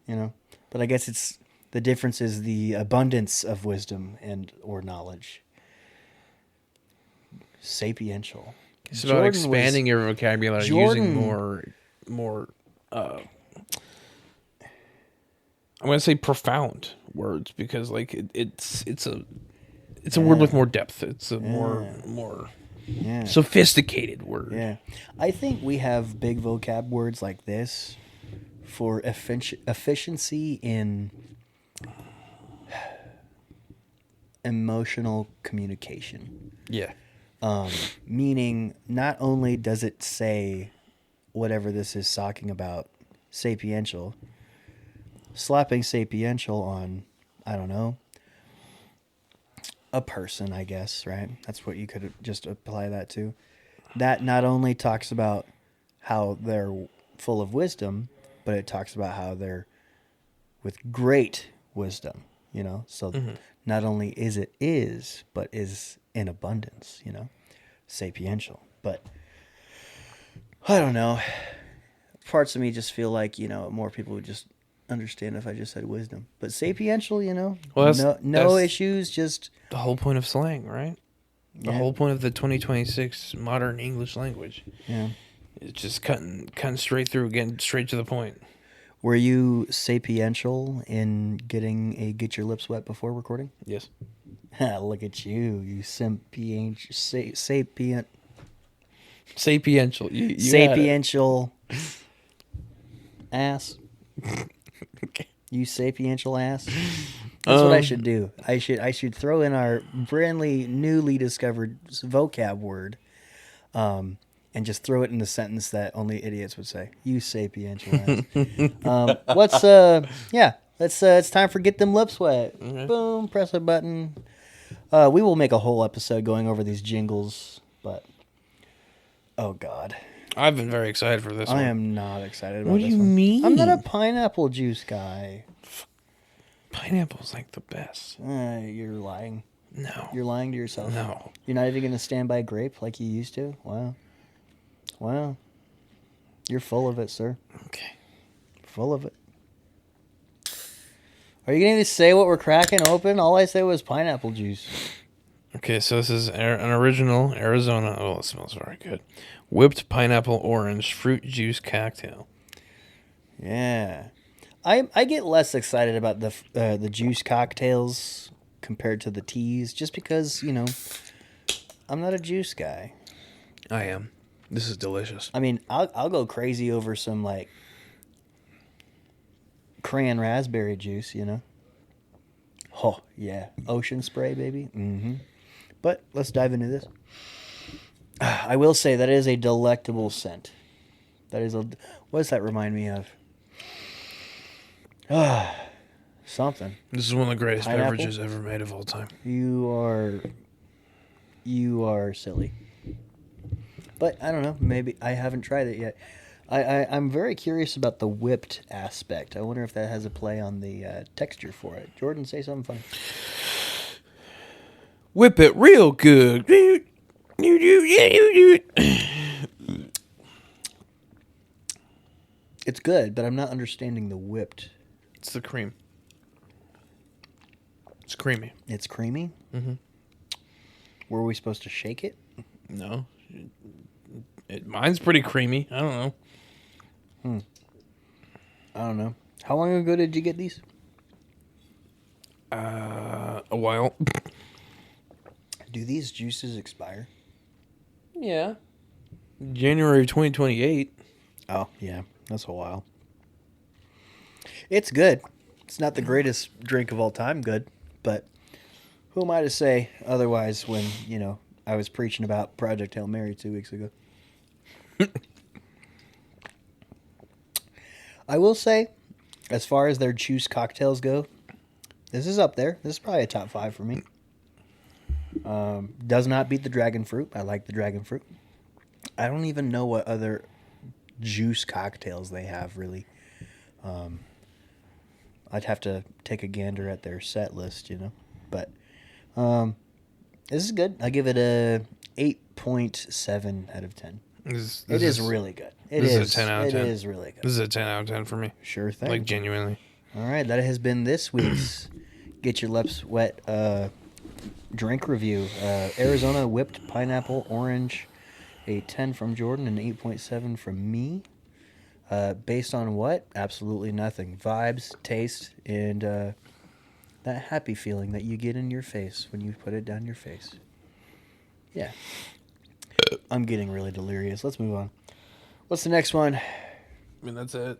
Speaker 2: You know? But I guess it's, the difference is the abundance of wisdom and or knowledge. Sapiential.
Speaker 1: It's about
Speaker 2: Jordan
Speaker 1: expanding your vocabulary,
Speaker 2: Jordan-
Speaker 1: using more. I'm gonna say profound words because like it's a word with more depth. It's a more
Speaker 2: Yeah.
Speaker 1: sophisticated word.
Speaker 2: Yeah. I think we have big vocab words like this for efficiency in emotional communication.
Speaker 1: Yeah.
Speaker 2: Meaning, not only does it say whatever this is talking about, sapiential, slapping sapiential on, I don't know, a person, I guess, right? That's what you could just apply that to. That not only talks about how they're full of wisdom, but it talks about how they're with great wisdom. you know? So
Speaker 1: Mm-hmm.
Speaker 2: not only is, but is in abundance, you know? Sapiential. But I don't know. Parts of me just feel like, you know, more people would just understand if I just said wisdom. But sapiential, you know?
Speaker 1: Well,
Speaker 2: no
Speaker 1: that's
Speaker 2: issues, just
Speaker 1: the whole point of slang, right? The
Speaker 2: yeah.
Speaker 1: whole point of the 2026 modern English language.
Speaker 2: Yeah.
Speaker 1: It's just cutting straight through, getting straight to the point.
Speaker 2: Were you sapiential in getting a Get Your Lips Wet before recording?
Speaker 1: Yes.
Speaker 2: Look at you sapient,
Speaker 1: Sapiential. You had it.
Speaker 2: sapiential ass.
Speaker 1: Okay.
Speaker 2: You sapiential ass. That's what I should
Speaker 1: Um,
Speaker 2: do. I should throw in our newly discovered vocab word, and just throw it in the sentence that only idiots would say. You sapiential ass. It's time for Get Them Lips Wet.
Speaker 1: Okay.
Speaker 2: Boom, press a button. We will make a whole episode going over these jingles, but oh god,
Speaker 1: I've been very excited for this one.
Speaker 2: I am not excited about
Speaker 1: What do
Speaker 2: this
Speaker 1: you
Speaker 2: one.
Speaker 1: mean?
Speaker 2: I'm not a pineapple juice guy.
Speaker 1: Pineapple's like the best.
Speaker 2: You're lying.
Speaker 1: No.
Speaker 2: You're lying to yourself.
Speaker 1: No.
Speaker 2: You're not even going to stand by grape like you used to? Wow. You're full of it, sir.
Speaker 1: Okay.
Speaker 2: Full of it. Are you going to say what we're cracking open? All I said was pineapple juice.
Speaker 1: Okay, so this is an original Arizona. Oh, it smells very good. Whipped pineapple orange fruit juice cocktail.
Speaker 2: Yeah. I get less excited about the juice cocktails compared to the teas just because, you know, I'm not a juice guy.
Speaker 1: I am. This is delicious.
Speaker 2: I mean, I'll go crazy over some like crayon raspberry juice, you know. Oh, yeah. Ocean spray, baby. Mm-hmm. But let's dive into this. I will say that is a delectable scent. That is a... What does that remind me of? Something.
Speaker 1: This is one of the greatest
Speaker 2: Pineapple?
Speaker 1: beverages ever made of all time.
Speaker 2: You are silly. But I don't know. Maybe I haven't tried it yet. I'm very curious about the whipped aspect. I wonder if that has a play on the texture for it. Jordan, say something funny.
Speaker 1: Whip it real good.
Speaker 2: It's good, but I'm not understanding the whipped.
Speaker 1: It's the cream. It's creamy.
Speaker 2: It's creamy?
Speaker 1: Mm-hmm.
Speaker 2: Were we supposed to shake it?
Speaker 1: No. Mine's pretty creamy. I don't know.
Speaker 2: I don't know. How long ago did you get these?
Speaker 1: A while.
Speaker 2: Do these juices expire?
Speaker 1: Yeah. January of 2028.
Speaker 2: Oh, yeah. That's a while. It's good. It's not the greatest drink of all time good, but who am I to say otherwise when, you know, I was preaching about Project Hail Mary 2 weeks ago. I will say, as far as their juice cocktails go, this is up there. This is probably a top 5 for me. Does not beat the dragon fruit. I like the dragon fruit. I don't even know what other juice cocktails they have, really. I'd have to take a gander at their set list, you know. But this is good. I give it a 8.7 out of 10.
Speaker 1: This
Speaker 2: It is really good.
Speaker 1: this is a 10 out of 10.
Speaker 2: It is really good.
Speaker 1: This is a 10 out of 10 for me.
Speaker 2: Sure thing.
Speaker 1: Like, genuinely.
Speaker 2: All right, that has been this week's Get Your Lips Wet drink review. Arizona whipped pineapple orange, a 10 from Jordan, and 8.7 from me. Based on what? Absolutely nothing. Vibes, taste, and that happy feeling that you get in your face when you put it down your face. Yeah. I'm getting really delirious. Let's move on. What's the next one?
Speaker 1: I mean, that's it.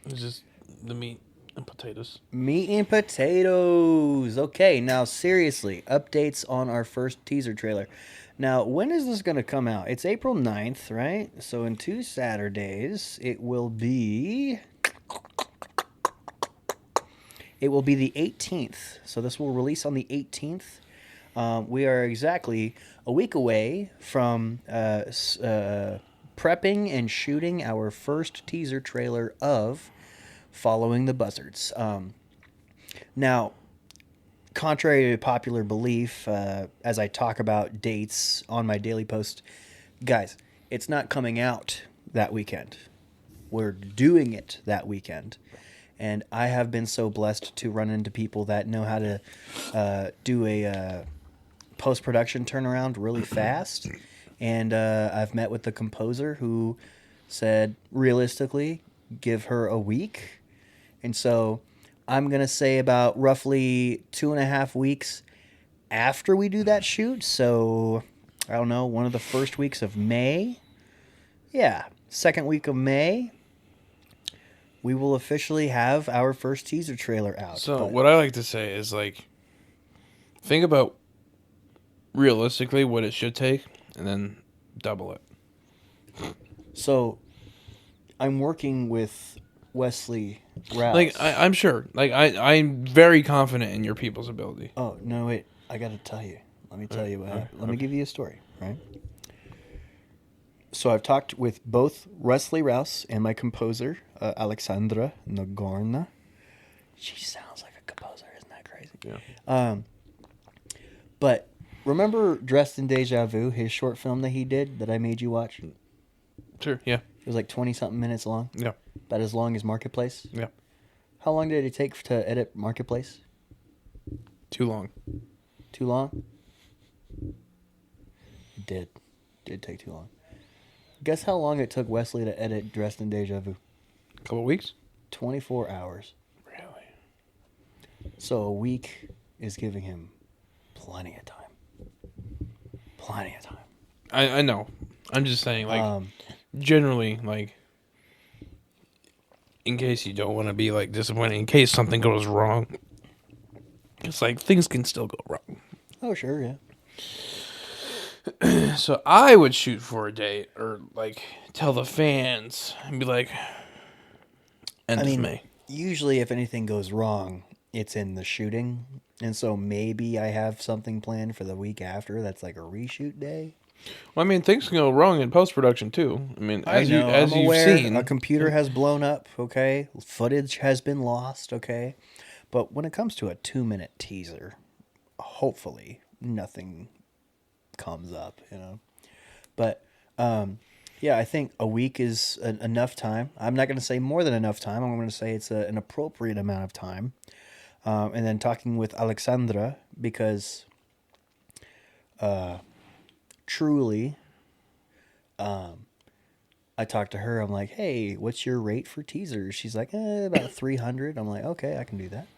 Speaker 1: It's just the meat and potatoes.
Speaker 2: Meat and potatoes. Okay, now seriously, updates on our first teaser trailer. Now, when is this going to come out? It's April 9th, right? So in 2 Saturdays, it will be the 18th. So this will release on the 18th. We are exactly a week away from prepping and shooting our first teaser trailer of Following the Buzzards. Now, contrary to popular belief, as I talk about dates on my daily post, guys, it's not coming out that weekend. We're doing it that weekend. And I have been so blessed to run into people that know how to do a post-production turnaround really fast. And I've met with the composer who said, realistically, give her a week. And so I'm going to say about roughly 2.5 weeks after we do that shoot. So, I don't know, one of the first weeks of May. Yeah, second week of May, we will officially have our first teaser trailer out.
Speaker 1: So what I like to say is, like, think about realistically what it should take, and then double it.
Speaker 2: So I'm working with Wesley Rouse.
Speaker 1: Like, I'm sure. Like, I'm very confident in your people's ability.
Speaker 2: Oh, no, wait. I got to tell you. Let me tell you what happened. Let me give you a story, right? So I've talked with both Wesley Rouse and my composer, Alexandra Nagorna. She sounds like a composer. Isn't that crazy?
Speaker 1: Yeah.
Speaker 2: But remember Dressed in Deja Vu, his short film that he did that I made you watch? It
Speaker 1: Sure. Yeah.
Speaker 2: was like 20-something minutes long.
Speaker 1: Yeah.
Speaker 2: About as long as Marketplace.
Speaker 1: Yeah.
Speaker 2: How long did it take to edit Marketplace?
Speaker 1: Too long.
Speaker 2: Too long? It did. Did take too long. Guess how long it took Wesley to edit Dressed in Deja Vu?
Speaker 1: Couple weeks.
Speaker 2: 24 hours.
Speaker 1: Really?
Speaker 2: So a week is giving him plenty of time. Plenty of time.
Speaker 1: I know. I'm just saying, like, generally, like, in case you don't want to be, like, disappointed, in case something goes wrong, it's like things can still go wrong.
Speaker 2: Oh, sure, yeah.
Speaker 1: So I would shoot for a date, or, like, tell the fans and be like, end of May.
Speaker 2: Usually if anything goes wrong, it's in the shooting. And so maybe I have something planned for the week after that's like a reshoot day.
Speaker 1: Well, I mean, things can go wrong in post-production, too. I mean, as
Speaker 2: I'm
Speaker 1: you've
Speaker 2: aware
Speaker 1: seen.
Speaker 2: a computer has blown up, okay? Footage has been lost, okay? But when it comes to a 2-minute teaser, hopefully nothing comes up, you know? But, yeah, I think a week is enough time. I'm not going to say more than enough time. I'm going to say it's an appropriate amount of time. And then talking with Alexandra, because truly, I talked to her. I'm like, hey, what's your rate for teasers? She's like, about 300. I'm like, okay, I can do that.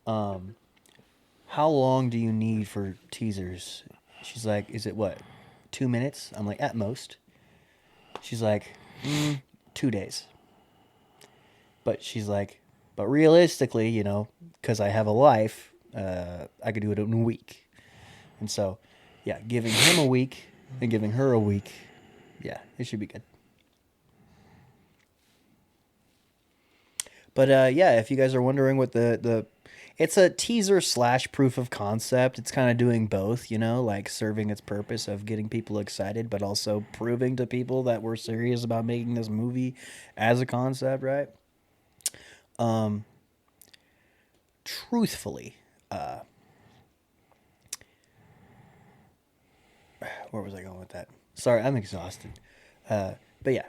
Speaker 2: How long do you need for teasers? She's like, is it what, 2 minutes? I'm like, at most. She's like, 2 days. But she's like, but realistically, you know, because I have a life, I could do it in a week. And so, yeah, giving him a week and giving her a week, yeah, it should be good. But yeah, if you guys are wondering what it's a teaser / proof of concept. It's kind of doing both, you know, like serving its purpose of getting people excited, but also proving to people that we're serious about making this movie as a concept, right? Truthfully, where was I going with that? Sorry, I'm exhausted. But yeah,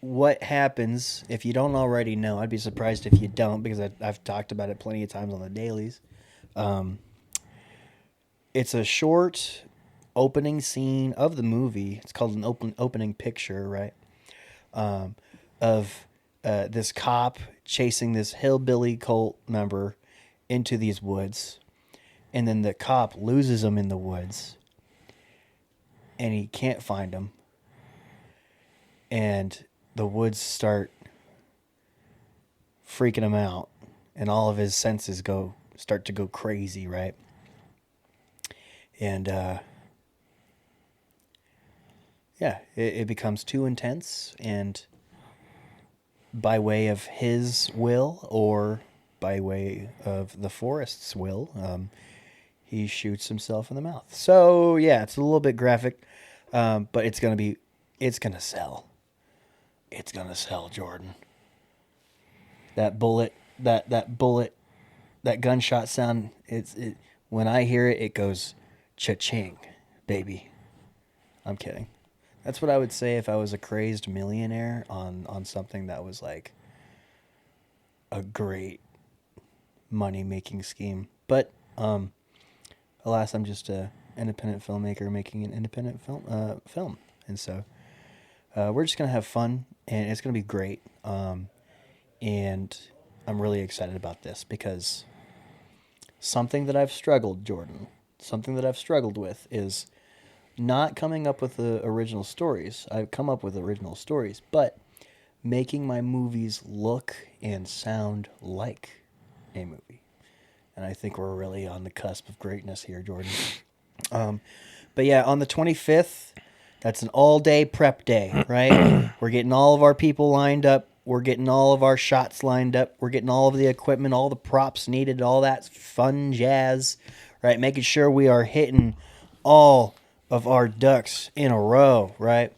Speaker 2: what happens if you don't already know? I'd be surprised if you don't, because I've talked about it plenty of times on the dailies. It's a short opening scene of the movie. It's called an opening picture, right? Of this cop chasing this hillbilly cult member into these woods, and then the cop loses him in the woods, and he can't find him, and the woods start freaking him out, and all of his senses start to go crazy, right? And yeah, it becomes too intense, and by way of his will or by way of the forest's will, he shoots himself in the mouth. So yeah, it's a little bit graphic, but it's gonna sell. It's gonna sell, Jordan. That bullet that gunshot sound, it when I hear it, it goes cha-ching, baby. I'm kidding. That's what I would say if I was a crazed millionaire on something that was like a great money-making scheme. But alas, I'm just a independent filmmaker making an independent film. And so we're just going to have fun, and it's going to be great. And I'm really excited about this because something that I've struggled, Jordan, something that I've struggled with is not coming up with the original stories. I've come up with original stories, but making my movies look and sound like a movie. And I think we're really on the cusp of greatness here, Jordan. But yeah, on the 25th, that's an all-day prep day, right? We're getting all of our people lined up. We're getting all of our shots lined up. We're getting all of the equipment, all the props needed, all that fun jazz, right? Making sure we are hitting all of our ducks in a row, right?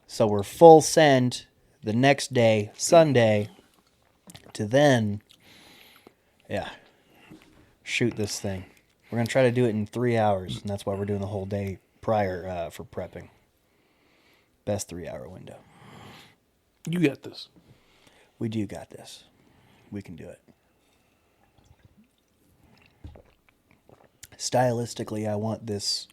Speaker 2: So we're full send the next day, Sunday, to then, shoot this thing. We're going to try to do it in 3 hours, and that's why we're doing the whole day prior for prepping. Best 3-hour window.
Speaker 1: You got this.
Speaker 2: We do got this. We can do it. Stylistically, I want this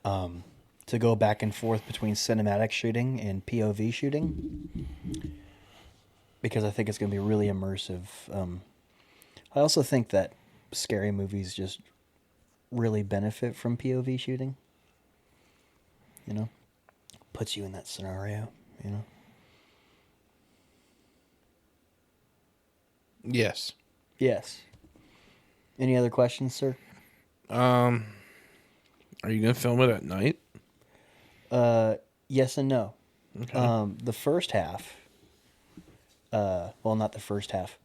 Speaker 2: to go back and forth between cinematic shooting and POV shooting because I think it's going to be really immersive. I also think that scary movies just really benefit from POV shooting. You know? Puts you in that scenario, you know?
Speaker 1: Yes.
Speaker 2: Yes. Any other questions, sir?
Speaker 1: Are you gonna film it at night?
Speaker 2: Yes and no.
Speaker 1: Okay.
Speaker 2: The first half, well, not the first half,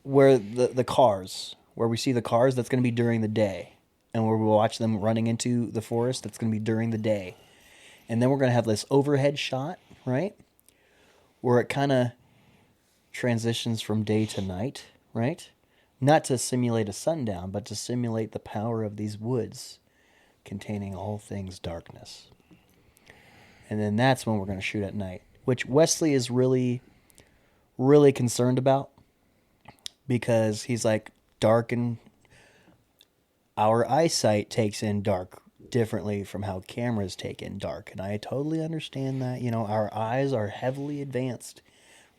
Speaker 2: where the cars, where we see the cars, that's going to be during the day. And where we watch them running into the forest, that's going to be during the day. And then we're going to have this overhead shot, right? Where it kind of transitions from day to night, right? Not to simulate a sundown, but to simulate the power of these woods containing all things darkness. And then that's when we're going to shoot at night, which Wesley is really, really concerned about because he's like, dark, and our eyesight takes in dark differently from how cameras take in dark. And I totally understand that. You know, our eyes are heavily advanced,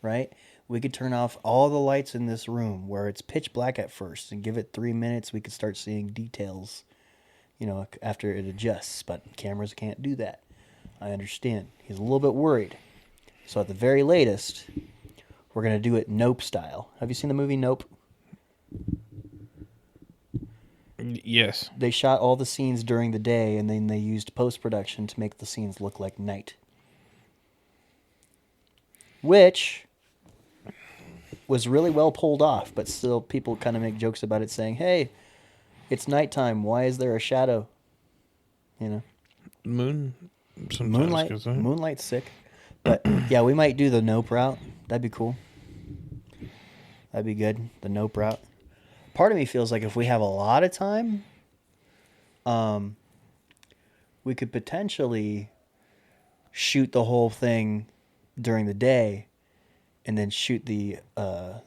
Speaker 2: right? We could turn off all the lights in this room where it's pitch black at first and give it 3 minutes. We could start seeing details, you know, after it adjusts. But cameras can't do that. I understand. He's a little bit worried. So at the very latest, we're going to do it Nope style. Have you seen the movie Nope?
Speaker 1: Yes.
Speaker 2: They shot all the scenes during the day, and then they used post-production to make the scenes look like night. Which was really well pulled off, but still people kind of make jokes about it saying, hey, it's nighttime. Why is there a shadow? You know?
Speaker 1: Moon. Sometimes goes on.
Speaker 2: Moonlight's sick. But, yeah, we might do the Nope route. That'd be cool. That'd be good, the Nope route. Part of me feels like if we have a lot of time, we could potentially shoot the whole thing during the day and then shoot the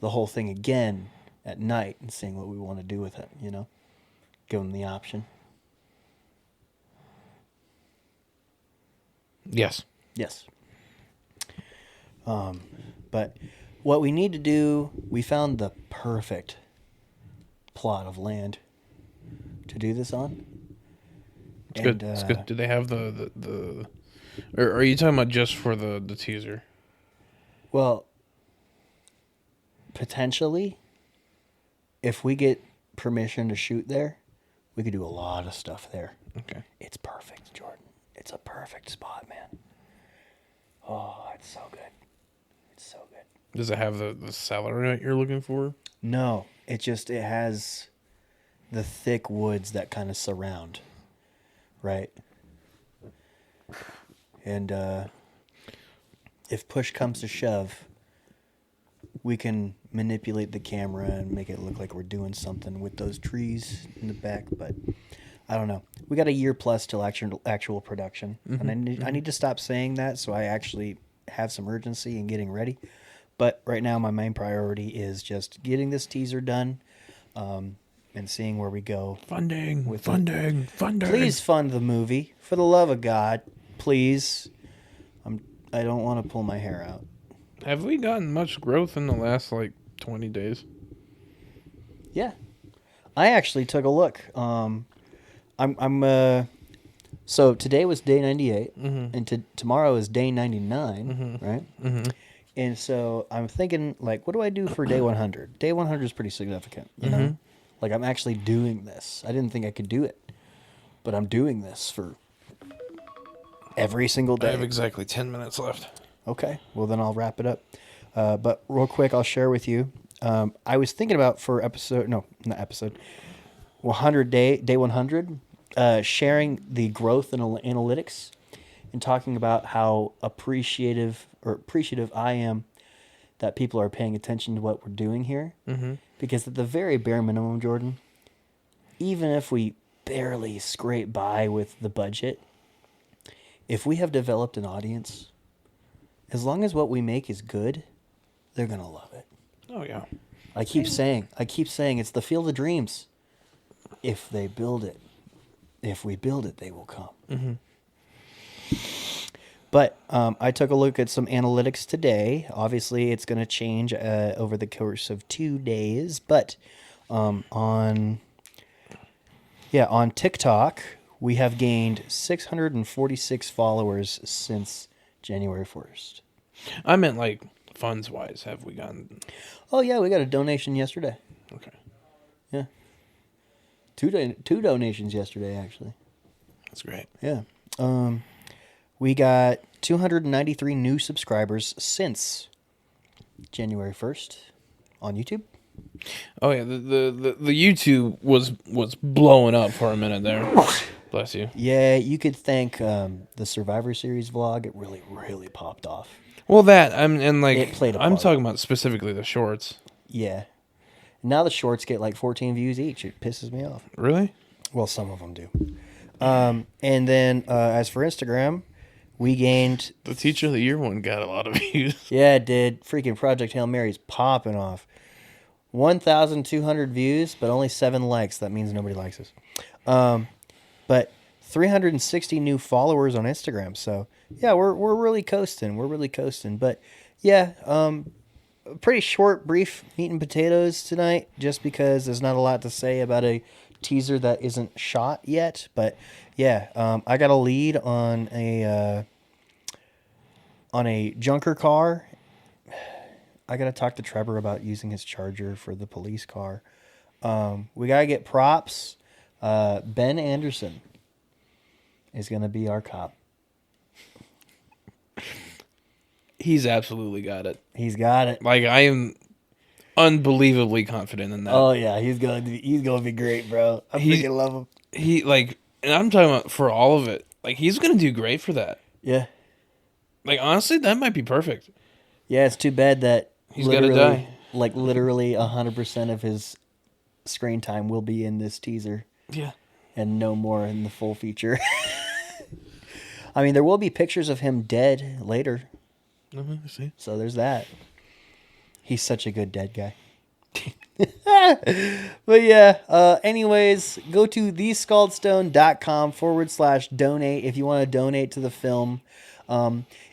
Speaker 2: whole thing again at night and seeing what we want to do with it, you know? Give them the option.
Speaker 1: Yes.
Speaker 2: Yes. But what we need to do, we found the perfect plot of land to do this on.
Speaker 1: It's good. It's good. Do they have the or are you talking about just for the teaser?
Speaker 2: Well, potentially, if we get permission to shoot there, we could do a lot of stuff there.
Speaker 1: Okay.
Speaker 2: It's perfect, Jordan. It's a perfect spot, man. Oh, it's so good. It's so good.
Speaker 1: Does it have the salary that you're looking for?
Speaker 2: No, it has the thick woods that kind of surround, right? And if push comes to shove, we can manipulate the camera and make it look like we're doing something with those trees in the back. But I don't know. We got a year plus till actual production, and I need to stop saying that so I actually have some urgency in getting ready. But right now, my main priority is just getting this teaser done, and seeing where we go.
Speaker 1: Funding.
Speaker 2: Please fund the movie, for the love of God, please. I don't want to pull my hair out.
Speaker 1: Have we gotten much growth in the last 20 days?
Speaker 2: Yeah, I actually took a look. So today was day 98, and tomorrow is day 99, right? Mm-hmm. And so I'm thinking, what do I do for day 100? Day 100 is pretty significant, you know? Like, I'm actually doing this. I didn't think I could do it, but I'm doing this for every single day.
Speaker 1: I have exactly 10 minutes left.
Speaker 2: Okay, well then I'll wrap it up. But real quick, I'll share with you. I was thinking about for not episode 100 day 100, sharing the growth in analytics and talking about how appreciative I am that people are paying attention to what we're doing here. Mm-hmm. Because at the very bare minimum, Jordan, even if we barely scrape by with the budget, if we have developed an audience, as long as what we make is good, they're going to love it.
Speaker 1: Oh, yeah.
Speaker 2: I keep saying it's the field of dreams. If they build it, if we build it, they will come. Mm-hmm. But I took a look at some analytics today. Obviously, it's going to change over the course of 2 days. But on TikTok, we have gained 646 followers since January 1st.
Speaker 1: I meant funds-wise. Have we gotten...
Speaker 2: Oh, yeah, we got a donation yesterday.
Speaker 1: Okay.
Speaker 2: Yeah. Two donations yesterday, actually.
Speaker 1: That's great.
Speaker 2: Yeah. We got 293 new subscribers since January 1st on YouTube.
Speaker 1: Oh yeah, the YouTube was blowing up for a minute there. Bless you.
Speaker 2: Yeah, you could thank the Survivor Series vlog. It really, really popped off.
Speaker 1: Well, it played a part. I'm talking about specifically the shorts.
Speaker 2: Yeah. Now the shorts get 14 views each. It pisses me off.
Speaker 1: Really?
Speaker 2: Well, some of them do. And then as for Instagram, we gained...
Speaker 1: The Teacher of the Year one got a lot of views.
Speaker 2: Yeah, it did. Freaking Project Hail Mary's popping off. 1,200 views, but only 7 likes. That means nobody likes us. But 360 new followers on Instagram. So, yeah, we're really coasting. We're really coasting. But, yeah, pretty short, brief meat and potatoes tonight, just because there's not a lot to say about a teaser that isn't shot yet. But, yeah, I got a lead on a junker car. I got to talk to Trevor about using his charger for the police car. We got to get props. Ben Anderson is going to be our cop.
Speaker 1: He's absolutely got it.
Speaker 2: He's got it.
Speaker 1: I am unbelievably confident in that.
Speaker 2: Oh yeah, he's going to be great, bro. I freaking love him.
Speaker 1: And I'm talking about for all of it. He's going to do great for that.
Speaker 2: Yeah.
Speaker 1: Honestly, that might be perfect.
Speaker 2: Yeah, it's too bad that
Speaker 1: he's got to die.
Speaker 2: Literally 100% of his screen time will be in this teaser.
Speaker 1: Yeah.
Speaker 2: And no more in the full feature. I mean, there will be pictures of him dead later.
Speaker 1: See.
Speaker 2: So there's that. He's such a good dead guy. But yeah, anyways, go to thescaldstone.com/donate if you want to donate to the film.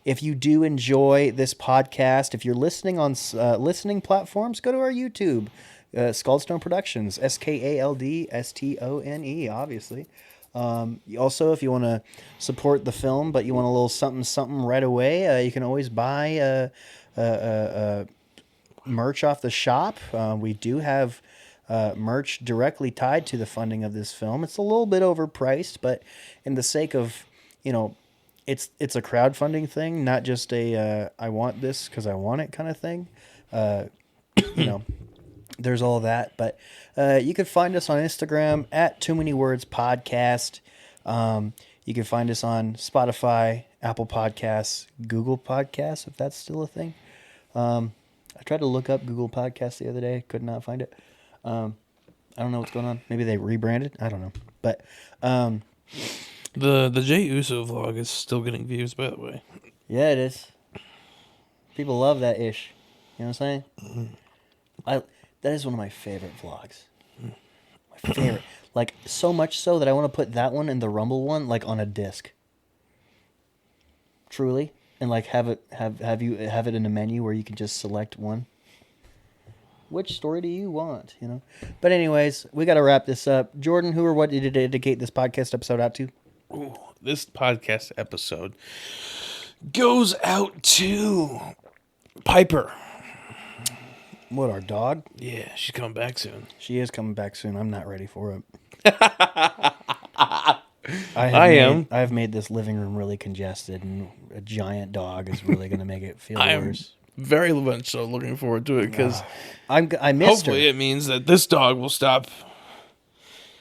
Speaker 2: If you do enjoy this podcast, if you're listening on listening platforms, go to our YouTube, Scaldstone Productions, SKALDSTONE, obviously. Also, if you want to support the film, but you want a little something right away, you can always buy merch off the shop. We do have merch directly tied to the funding of this film. It's a little bit overpriced, but in the sake of, it's a crowdfunding thing, not just a I want this because I want it kind of thing. There's all that, but you can find us on Instagram at Too Many Words Podcast. You can find us on Spotify, Apple Podcasts, Google Podcasts, if that's still a thing. I tried to look up Google Podcasts the other day. Could not find it. I don't know what's going on. Maybe they rebranded. I don't know. But
Speaker 1: The Jay Uso vlog is still getting views, by the way.
Speaker 2: yeah, it is. People love that ish. You know what I'm saying? That is one of my favorite vlogs. My favorite. Like, so much so that I want to put that one and the Rumble one, like, on a disc. Truly. And, like, have it in a menu where you can just select one. Which story do you want, you know? But anyways, we got to wrap this up. Jordan, who or what did you dedicate this podcast episode out to?
Speaker 1: Ooh, this podcast episode goes out to Piper.
Speaker 2: What, our dog?
Speaker 1: Yeah, she's coming back soon.
Speaker 2: She is coming back soon. I'm not ready for it.
Speaker 1: I am.
Speaker 2: I've made this living room really congested, and a giant dog is really going to make it feel
Speaker 1: I am
Speaker 2: worse.
Speaker 1: very much so looking forward to it because
Speaker 2: I missed
Speaker 1: hopefully
Speaker 2: her
Speaker 1: it means that this dog will stop.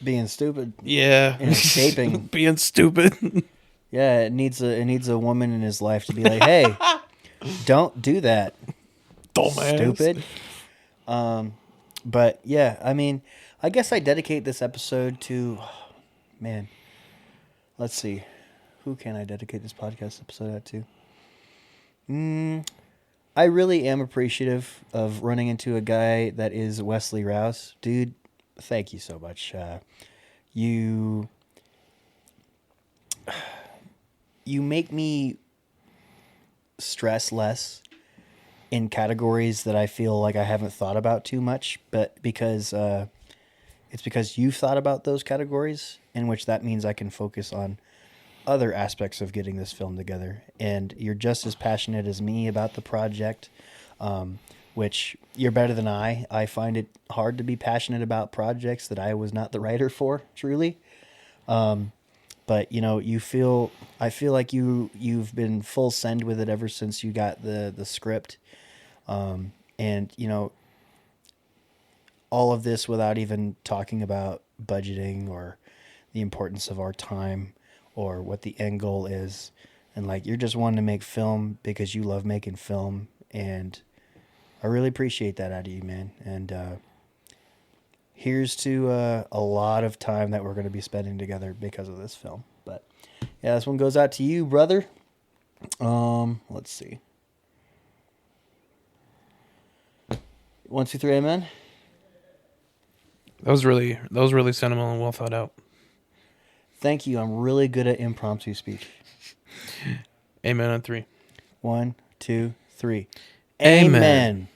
Speaker 2: being stupid.
Speaker 1: Yeah,
Speaker 2: And escaping.
Speaker 1: being stupid.
Speaker 2: Yeah, it needs a woman in his life to be like, hey, don't do that,
Speaker 1: Dumbass.
Speaker 2: stupid. But yeah, I mean, I guess I dedicate this episode to, man. Let's see, who can I dedicate this podcast episode out to? I really am appreciative of running into a guy that is Wesley Rouse, dude. Thank you so much. You make me stress less in categories that I feel like I haven't thought about too much, but because it's because you've thought about those categories, in which that means I can focus on other aspects of getting this film together. And you're just as passionate as me about the project, which you're better than I. I find it hard to be passionate about projects that I was not the writer for, truly. But you know, I feel like you've been full send with it ever since you got the script. And you know, all of this without even talking about budgeting or the importance of our time or what the end goal is. And like, you're just wanting to make film because you love making film. And I really appreciate that out of you, man. And, here's to a lot of time that we're going to be spending together because of this film. But yeah, this one goes out to you, brother. Let's see. 1, 2, 3, amen.
Speaker 1: That was really sentimental and well thought out.
Speaker 2: Thank you. I'm really good at impromptu speech.
Speaker 1: Amen on 3.
Speaker 2: 1, 2, 3.
Speaker 1: Amen.
Speaker 2: Amen.